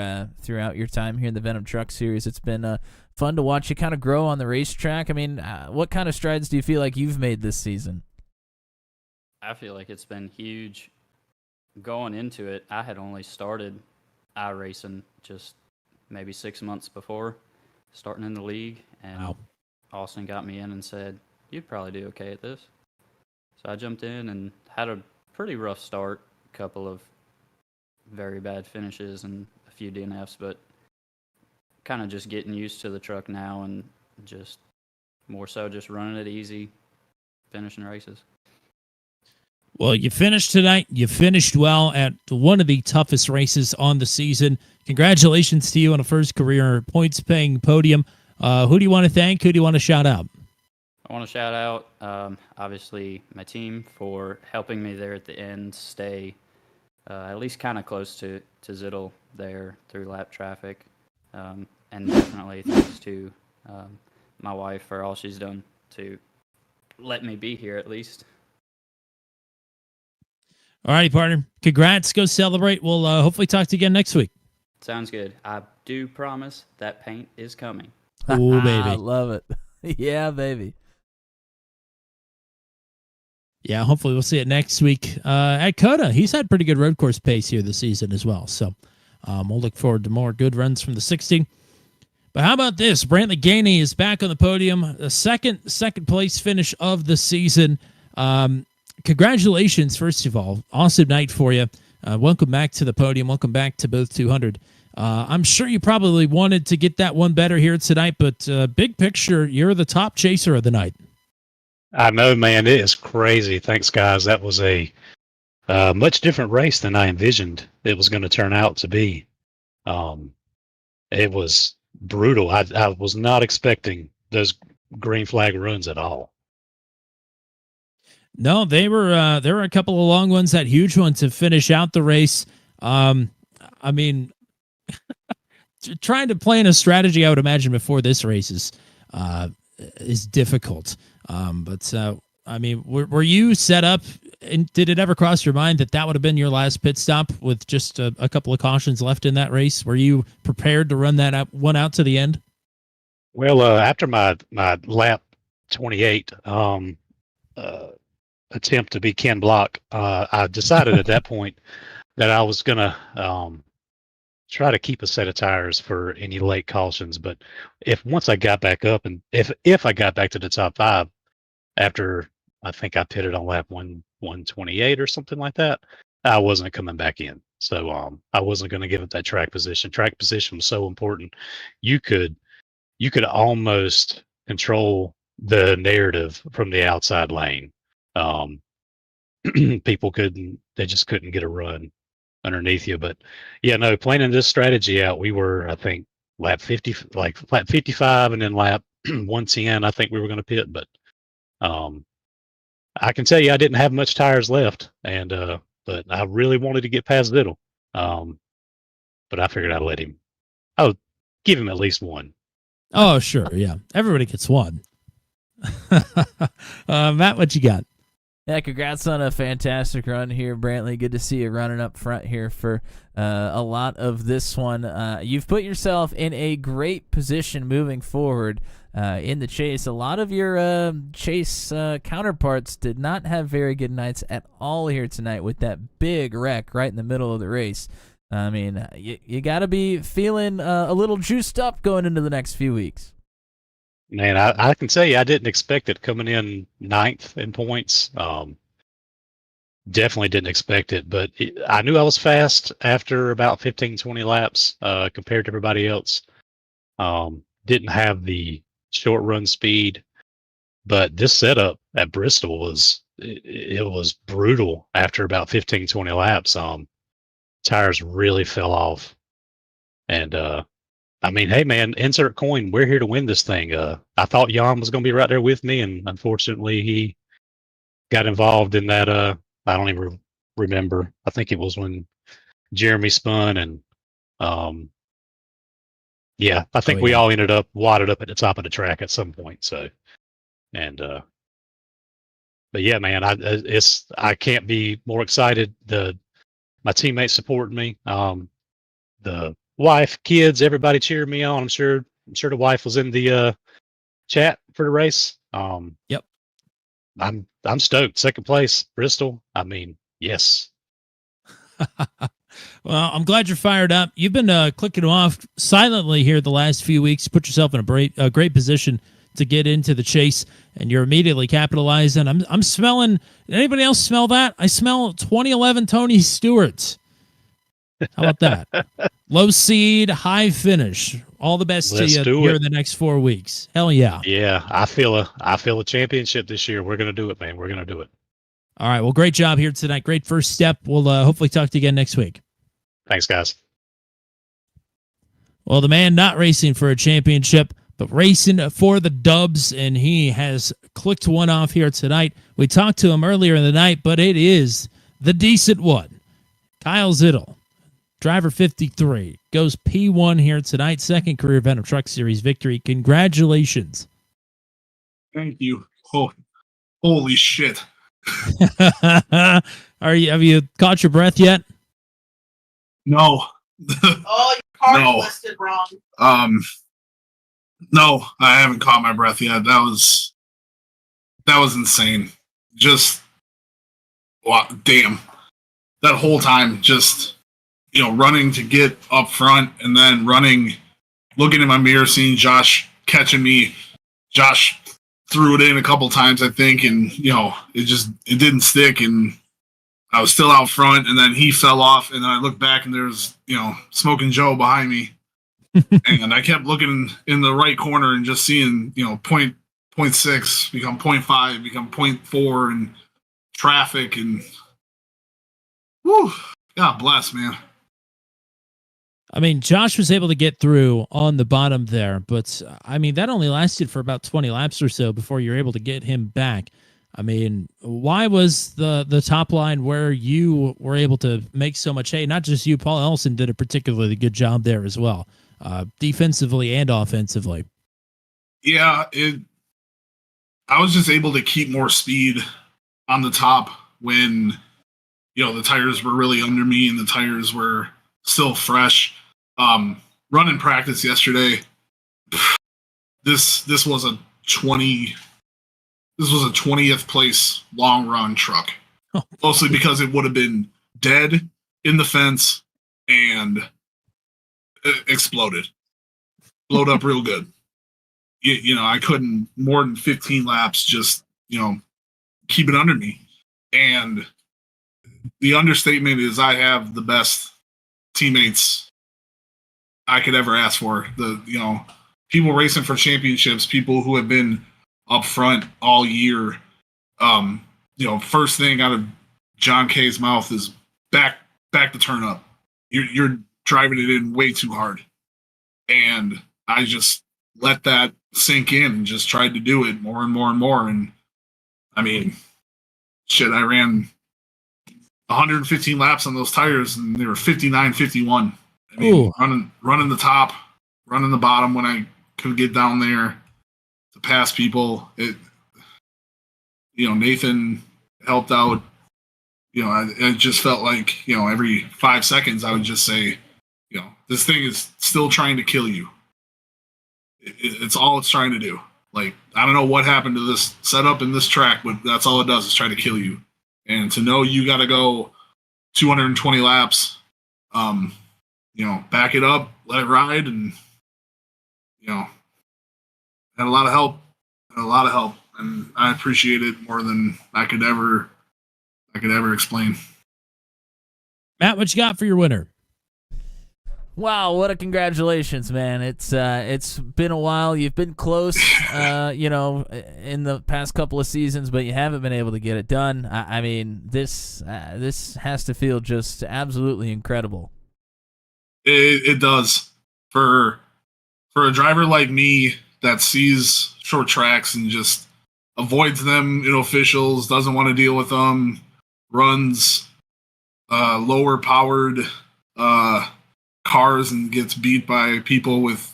time here in the Venom Truck Series, it's been fun to watch you kind of grow on the racetrack. I mean, what kind of strides do you feel like you've made this season? I feel like it's been huge. Going into it, I had only started iRacing just maybe 6 months before starting in the league, and wow. Austin got me in and said, you'd probably do okay at this. So I jumped in and had a pretty rough start, a couple of very bad finishes and a few DNFs, but kind of just getting used to the truck now and just more so just running it easy, finishing races. Well, you finished tonight. You finished well at one of the toughest races on the season. Congratulations to you on a first career points-paying podium. Who do you want to thank? Who do you want to shout out? I want to shout out, obviously, my team for helping me there at the end stay at least kind of close to Zittel there through lap traffic. And definitely thanks to my wife for all she's done to let me be here at least. All right, partner. Congrats. Go celebrate. We'll hopefully talk to you again next week. Sounds good. I do promise that paint is coming. Oh, baby. I love it. Yeah, baby. Yeah, hopefully we'll see it next week at COTA. He's had pretty good road course pace here this season as well. So we'll look forward to more good runs from the 60. But how about this? Brantley Gainey is back on the podium. The second place finish of the season. Congratulations, first of all. Awesome night for you. Welcome back to the podium. Welcome back to both 200. I'm sure you probably wanted to get that one better here tonight, but big picture, you're the top chaser of the night. I know, man. It is crazy. Thanks, guys. That was a much different race than I envisioned it was going to turn out to be. It was brutal. I was not expecting those green flag runs at all. No, there were a couple of long ones, that huge one to finish out the race. I mean, trying to plan a strategy, I would imagine, before this race is difficult. But I mean, were you set up, and did it ever cross your mind that would have been your last pit stop with just a couple of cautions left in that race? Were you prepared to run that one out to the end? Well, after my lap 28, attempt to be Ken Block, I decided at that point that I was going to try to keep a set of tires for any late cautions. But once I got back up, and if I got back to the top 5 after I think I pitted on lap 128 or something like that. I wasn't coming back in. So I wasn't going to give up that track position. Track position was so important. You could almost control the narrative from the outside lane. People they just couldn't get a run underneath you. But yeah, no, planning this strategy out, we were, I think, lap 50, like lap 55, and then lap 110. I think we were going to pit, but I can tell you, I didn't have much tires left, and but I really wanted to get past Vittel. But I figured I'd let him. I would give him at least one. Oh, sure, yeah. Everybody gets one. Matt, what you got? Yeah, congrats on a fantastic run here, Brantley. Good to see you running up front here for a lot of this one. You've put yourself in a great position moving forward in the chase. A lot of your chase counterparts did not have very good nights at all here tonight with that big wreck right in the middle of the race. I mean, you got to be feeling a little juiced up going into the next few weeks. Man, I can tell you, I didn't expect it coming in 9th in points. Definitely didn't expect it, but I knew I was fast after about 15, 20 laps compared to everybody else. Didn't have the short run speed, but this setup at Bristol was brutal after about 15, 20 laps. Tires really fell off, and I mean, hey man, insert coin. We're here to win this thing. I thought Jan was going to be right there with me, and unfortunately, he got involved in that. I don't even remember. I think it was when Jeremy spun, and yeah, I think we all ended up wadded up at the top of the track at some point. So, and but yeah, man, I can't be more excited. My teammates supported me. The wife, kids, everybody cheered me on. I'm sure the wife was in the chat for the race. Yep. I'm stoked. Second place, Bristol. I mean, yes. Well, I'm glad you're fired up. You've been clicking off silently here the last few weeks. Put yourself in a great position to get into the chase, and you're immediately capitalizing. I'm smelling. Anybody else smell that? I smell 2011 Tony Stewart. How about that? Low seed, high finish. All the best Let's to you do here it. in the next 4 weeks. Hell yeah. Yeah, I feel a championship this year. We're going to do it, man. We're going to do it. All right. Well, great job here tonight. Great first step. We'll hopefully talk to you again next week. Thanks, guys. Well, the man not racing for a championship, but racing for the dubs, and he has clicked one off here tonight. We talked to him earlier in the night, but it is the decent one. Kyle Zittel, driver 53, goes P1 here tonight. Second career Venom Truck Series victory. Congratulations. Thank you. Oh, holy shit. Have you caught your breath yet? No. Oh, your card's No. listed wrong. No, I haven't caught my breath yet. That was insane. Just, wow, damn. That whole time, just, running to get up front and then running, looking in my mirror, seeing Josh catching me. Josh threw it in a couple times, I think, and, it didn't stick, and I was still out front, and then he fell off, and then I looked back, and there's, Smoking Joe behind me. And I kept looking in the right corner and just seeing, 0.6 become 0.5, become 0.4, and traffic, and whew, God bless, man. I mean, Josh was able to get through on the bottom there, but I mean, that only lasted for about 20 laps or so before you're able to get him back. I mean, why was the top line where you were able to make so much hay? Not just you, Paul Ellison did a particularly good job there as well, defensively and offensively. Yeah, I was just able to keep more speed on the top when, the tires were really under me and the tires were still fresh. Running practice yesterday, this was a 20th place long run truck. Mostly because it would have been dead in the fence and exploded. Blowed up real good. I couldn't more than 15 laps just, keep it under me. And the understatement is I have the best teammates I could ever ask for. People racing for championships, people who have been up front all year. First thing out of John K's mouth is back to turn up. You're driving it in way too hard. And I just let that sink in and just tried to do it more and more and more. And I mean, shit, I ran 115 laps on those tires and they were 59, 51. I mean, running the top, running the bottom when I could get down there to pass people. Nathan helped out. It just felt like, every 5 seconds I would just say, this thing is still trying to kill you. It's all it's trying to do. Like, I don't know what happened to this setup in this track, but that's all it does is try to kill you. And to know you got to go 220 laps, back it up, let it ride, and, had a lot of help. And I appreciate it more than I could ever explain. Matt, what you got for your winner? Wow, what a congratulations, man. It's been a while. You've been close, in the past couple of seasons, but you haven't been able to get it done. I mean, this has to feel just absolutely incredible. It does. For a driver like me that sees short tracks and just avoids them, officials, doesn't want to deal with them, runs lower powered cars and gets beat by people with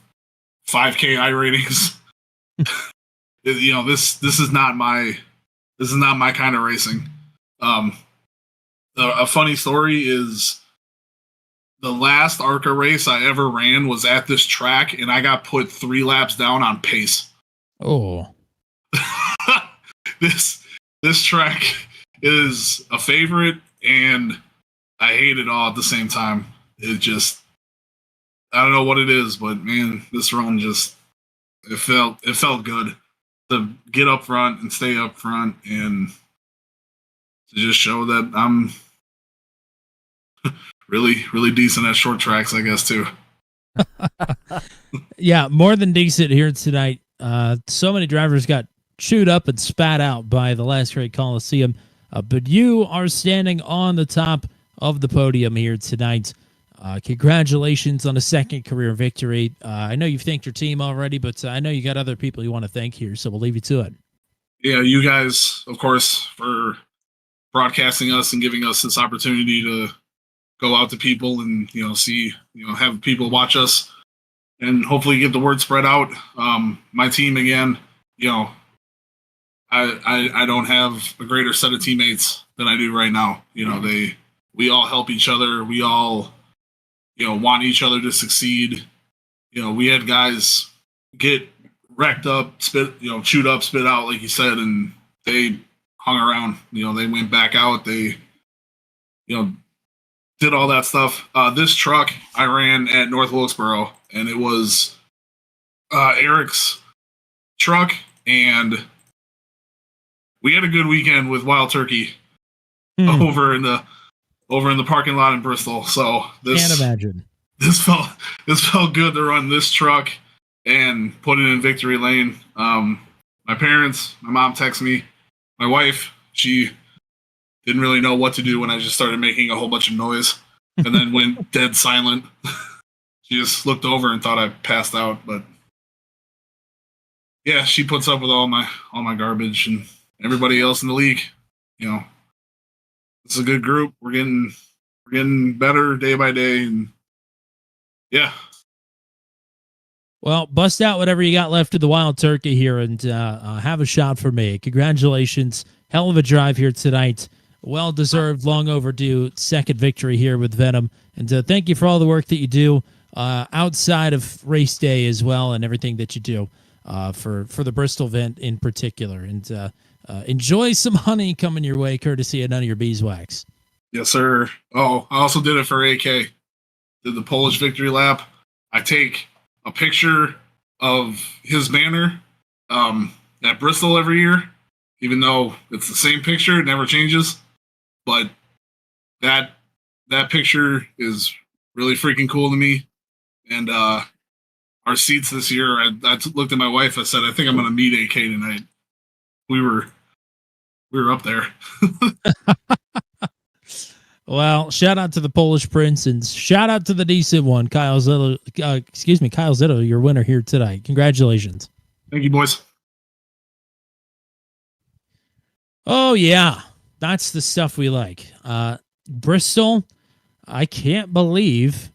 5K I ratings. This is not my kind of racing. A funny story is the last ARCA race I ever ran was at this track, and I got put 3 laps down on pace. Oh, this track is a favorite, and I hate it all at the same time. It just, I don't know what it is, but man, this run just, it felt good to get up front and stay up front and to just show that I'm really, really decent at short tracks, I guess, too. Yeah, more than decent here tonight. So many drivers got chewed up and spat out by the last great Coliseum, but you are standing on the top of the podium here tonight. Congratulations on a second career victory. I know you've thanked your team already, but I know you got other people you want to thank here, so we'll leave you to it. Yeah, you guys, of course, for broadcasting us and giving us this opportunity to go out to people and, see, have people watch us and hopefully get the word spread out. My team, again, I don't have a greater set of teammates than I do right now. We all help each other. We all, want each other to succeed. We had guys get wrecked up, chewed up, spit out, like you said, and they hung around. They went back out. They, did all that stuff. This truck I ran at North Wilkesboro, and it was Eric's truck, and we had a good weekend with Wild Turkey over in the parking lot in Bristol. So Can't imagine. This felt good to run this truck and put it in victory lane. My parents, my mom texted me. My wife, she didn't really know what to do when I just started making a whole bunch of noise and then went dead silent. She just looked over and thought I passed out, but yeah, she puts up with all my garbage and everybody else in the league. It's a good group. We're getting better day by day, and yeah. Well, bust out whatever you got left of the Wild Turkey here and have a shot for me. Congratulations. Hell of a drive here tonight. Well-deserved, long overdue second victory here with Venom. And thank you for all the work that you do outside of race day as well and everything that you do for the Bristol event in particular. And enjoy some honey coming your way, courtesy of none of your beeswax. Yes, sir. Oh, I also did it for AK. Did the Polish victory lap. I take a picture of his banner at Bristol every year. even though it's the same picture, it never changes. But that picture is really freaking cool to me. And our seats this year, I looked at my wife. I said, I think I'm going to meet AK tonight. We were up there. Well, shout out to the Polish Prince and shout out to the decent one, Kyle Zitto. Kyle Zitto, your winner here tonight. Congratulations. Thank you, boys. Oh, yeah. That's the stuff we like. Bristol, I can't believe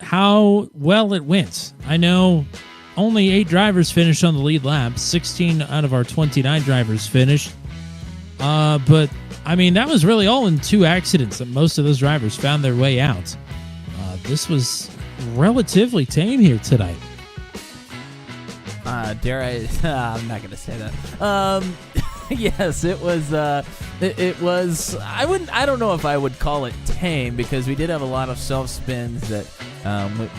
how well it went. I know only 8 drivers finished on the lead lap. 16 out of our 29 drivers finished. But, I mean, that was really all in 2 accidents that most of those drivers found their way out. This was relatively tame here tonight. Dare I? I'm not going to say that. Yes, it was. It was. I don't know if I would call it tame because we did have a lot of self spins that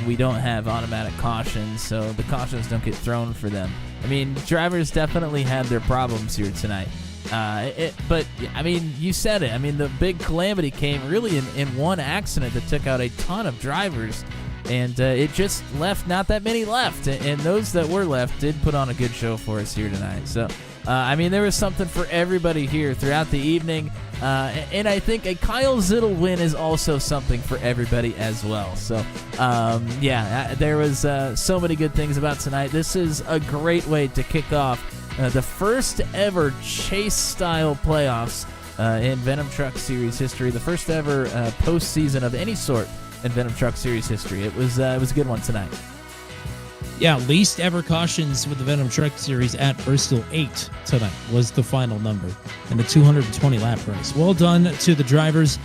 we don't have automatic cautions, so the cautions don't get thrown for them. I mean, drivers definitely had their problems here tonight. But I mean, you said it. I mean, the big calamity came really in one accident that took out a ton of drivers. And it just left not that many left. And those that were left did put on a good show for us here tonight. So, I mean, there was something for everybody here throughout the evening. And I think a Kyle Zittle win is also something for everybody as well. So, there was so many good things about tonight. This is a great way to kick off the first ever chase-style playoffs in Venom Truck Series history. The first ever postseason of any sort in Venom Truck Series history. It was a good one tonight. Yeah, least ever cautions with the Venom Truck Series at Bristol. 8 tonight was the final number in the 220 lap race. Well done to the drivers.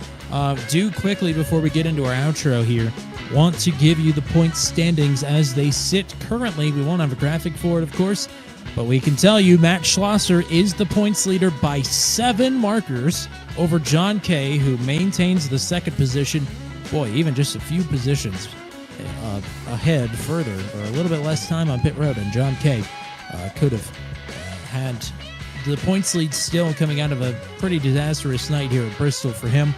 Do quickly before we get into our outro here, want to give you the point standings as they sit currently. We won't have a graphic for it, of course, but we can tell you Matt Schlosser is the points leader by 7 markers over John Kay, who maintains the second position. Boy, even just a few positions ahead further, or a little bit less time on pit road, and John Kay could have had the points lead still coming out of a pretty disastrous night here at Bristol for him.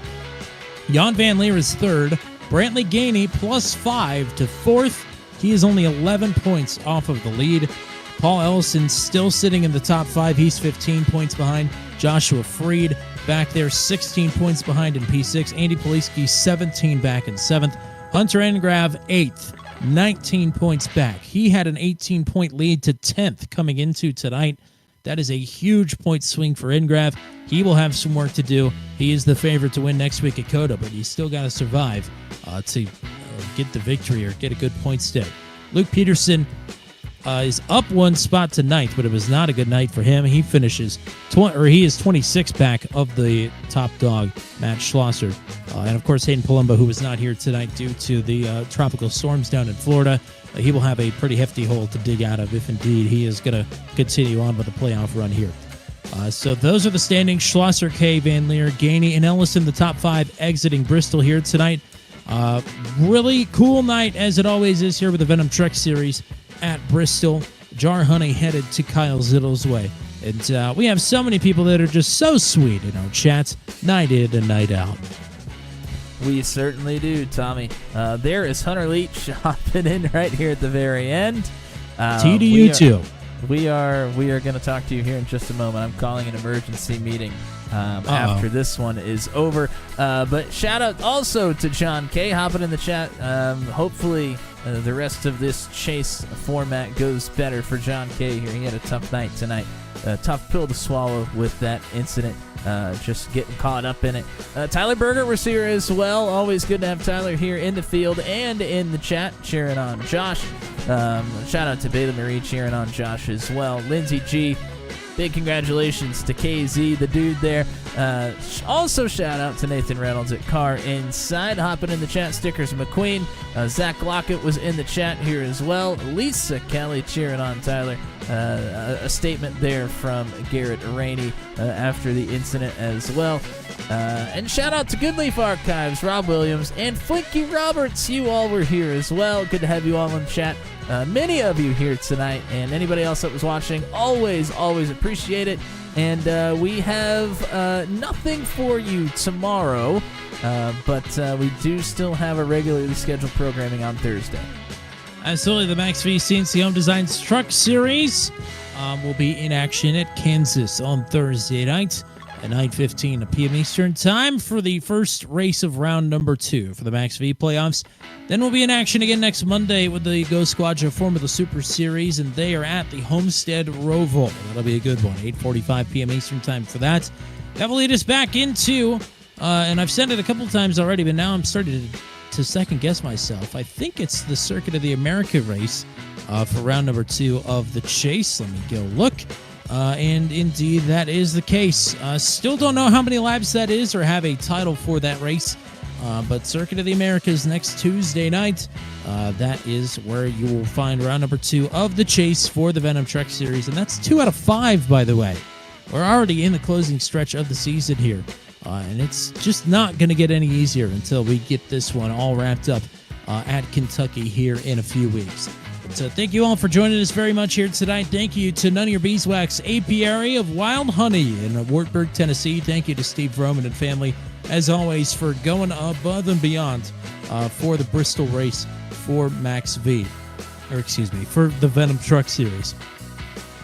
Jan Van Leer is third. Brantley Gainey +5 to fourth. He is only 11 points off of the lead. Paul Ellison still sitting in the top 5. He's 15 points behind. Joshua Freed back there, 16 points behind in P6. Andy Poliski, 17 back in 7th. Hunter Engrav, 8th, 19 points back. He had an 18-point lead to 10th coming into tonight. That is a huge point swing for Engrav. He will have some work to do. He is the favorite to win next week at COTA, but he's still got to survive to get the victory or get a good point stick. Luke Peterson is up 1 spot to 9th, but it was not a good night for him. He finishes he is 26 back of the top dog, Matt Schlosser. And of course, Hayden Palumbo, who was not here tonight due to the tropical storms down in Florida. He will have a pretty hefty hole to dig out of if indeed he is going to continue on with the playoff run here. So those are the standings. Schlosser, Kay, Van Leer, Gainey, and Ellison, the top 5 exiting Bristol here tonight. Really cool night, as it always is here with the Venom Truck Series at Bristol. Jar Honey headed to Kyle Zittle's way. And we have so many people that are just so sweet in our chats, night in and night out. We certainly do, Tommy. There is Hunter Leach hopping in right here at the very end. T to you too. We are going to talk to you here in just a moment. I'm calling an emergency meeting after this one is over. But shout out also to John Kay hopping in the chat. Hopefully the rest of this chase format goes better for John Kay here. He had a tough night tonight. A tough pill to swallow with that incident. Just getting caught up in it. Tyler Berger was here as well. Always good to have Tyler here in the field and in the chat cheering on Josh. Shout out to Beta Marie cheering on Josh as well. Lindsay G, big congratulations to KZ, the dude there. Also shout out to Nathan Reynolds at Car Inside hopping in the chat. Stickers McQueen. Zach Lockett was in the chat here as well. Lisa Kelly cheering on Tyler. A statement there from Garrett Rainey after the incident as well. And shout out to Goodleaf Archives, Rob Williams, and Flinky Roberts. You all were here as well. Good to have you all in chat. Many of you here tonight, and anybody else that was watching, always appreciate it. And we have nothing for you tomorrow, but we do still have a regularly scheduled programming on Thursday. Absolutely. The Max V CNC Home Designs Truck Series will be in action at Kansas on Thursday night at 9:15 p.m. Eastern Time for the first race of round number 2 for the Max V playoffs. Then we'll be in action again next Monday with the Go Squadra Formula Super Series, and they are at the Homestead Roval. That'll be a good one, 8:45 p.m. Eastern Time for that. That will lead us back into, and I've said it a couple times already, but now I'm starting to second-guess myself. I think it's the Circuit of the America race for round number 2 of the Chase. Let me go look. And indeed, that is the case. Still don't know how many laps that is or have a title for that race. But Circuit of the Americas next Tuesday night. That is where you will find round number 2 of the Chase for the Venom Truck Series. And that's 2 out of 5, by the way. We're already in the closing stretch of the season here. And it's just not going to get any easier until we get this one all wrapped up at Kentucky here in a few weeks. So thank you all for joining us very much here tonight. Thank you to None of Your Beeswax Apiary of Wild Honey in Wartburg, Tennessee. Thank you to Steve Roman and family, as always, for going above and beyond for the Bristol race for Max V. Or excuse me, for the Venom Truck Series.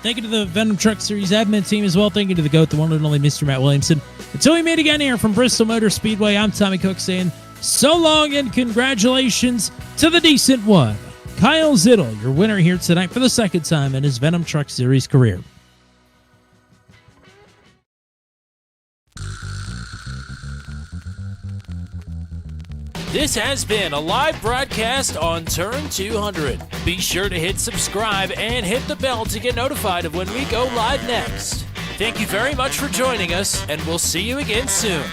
Thank you to the Venom Truck Series admin team as well. Thank you to the GOAT, the one and only Mr. Matt Williamson. Until we meet again here from Bristol Motor Speedway, I'm Tommy Cook saying so long and congratulations to the decent one, Kyle Zittel, your winner here tonight for the second time in his Venom Truck Series career. This has been a live broadcast on Turn 200. Be sure to hit subscribe and hit the bell to get notified of when we go live next. Thank you very much for joining us, and we'll see you again soon.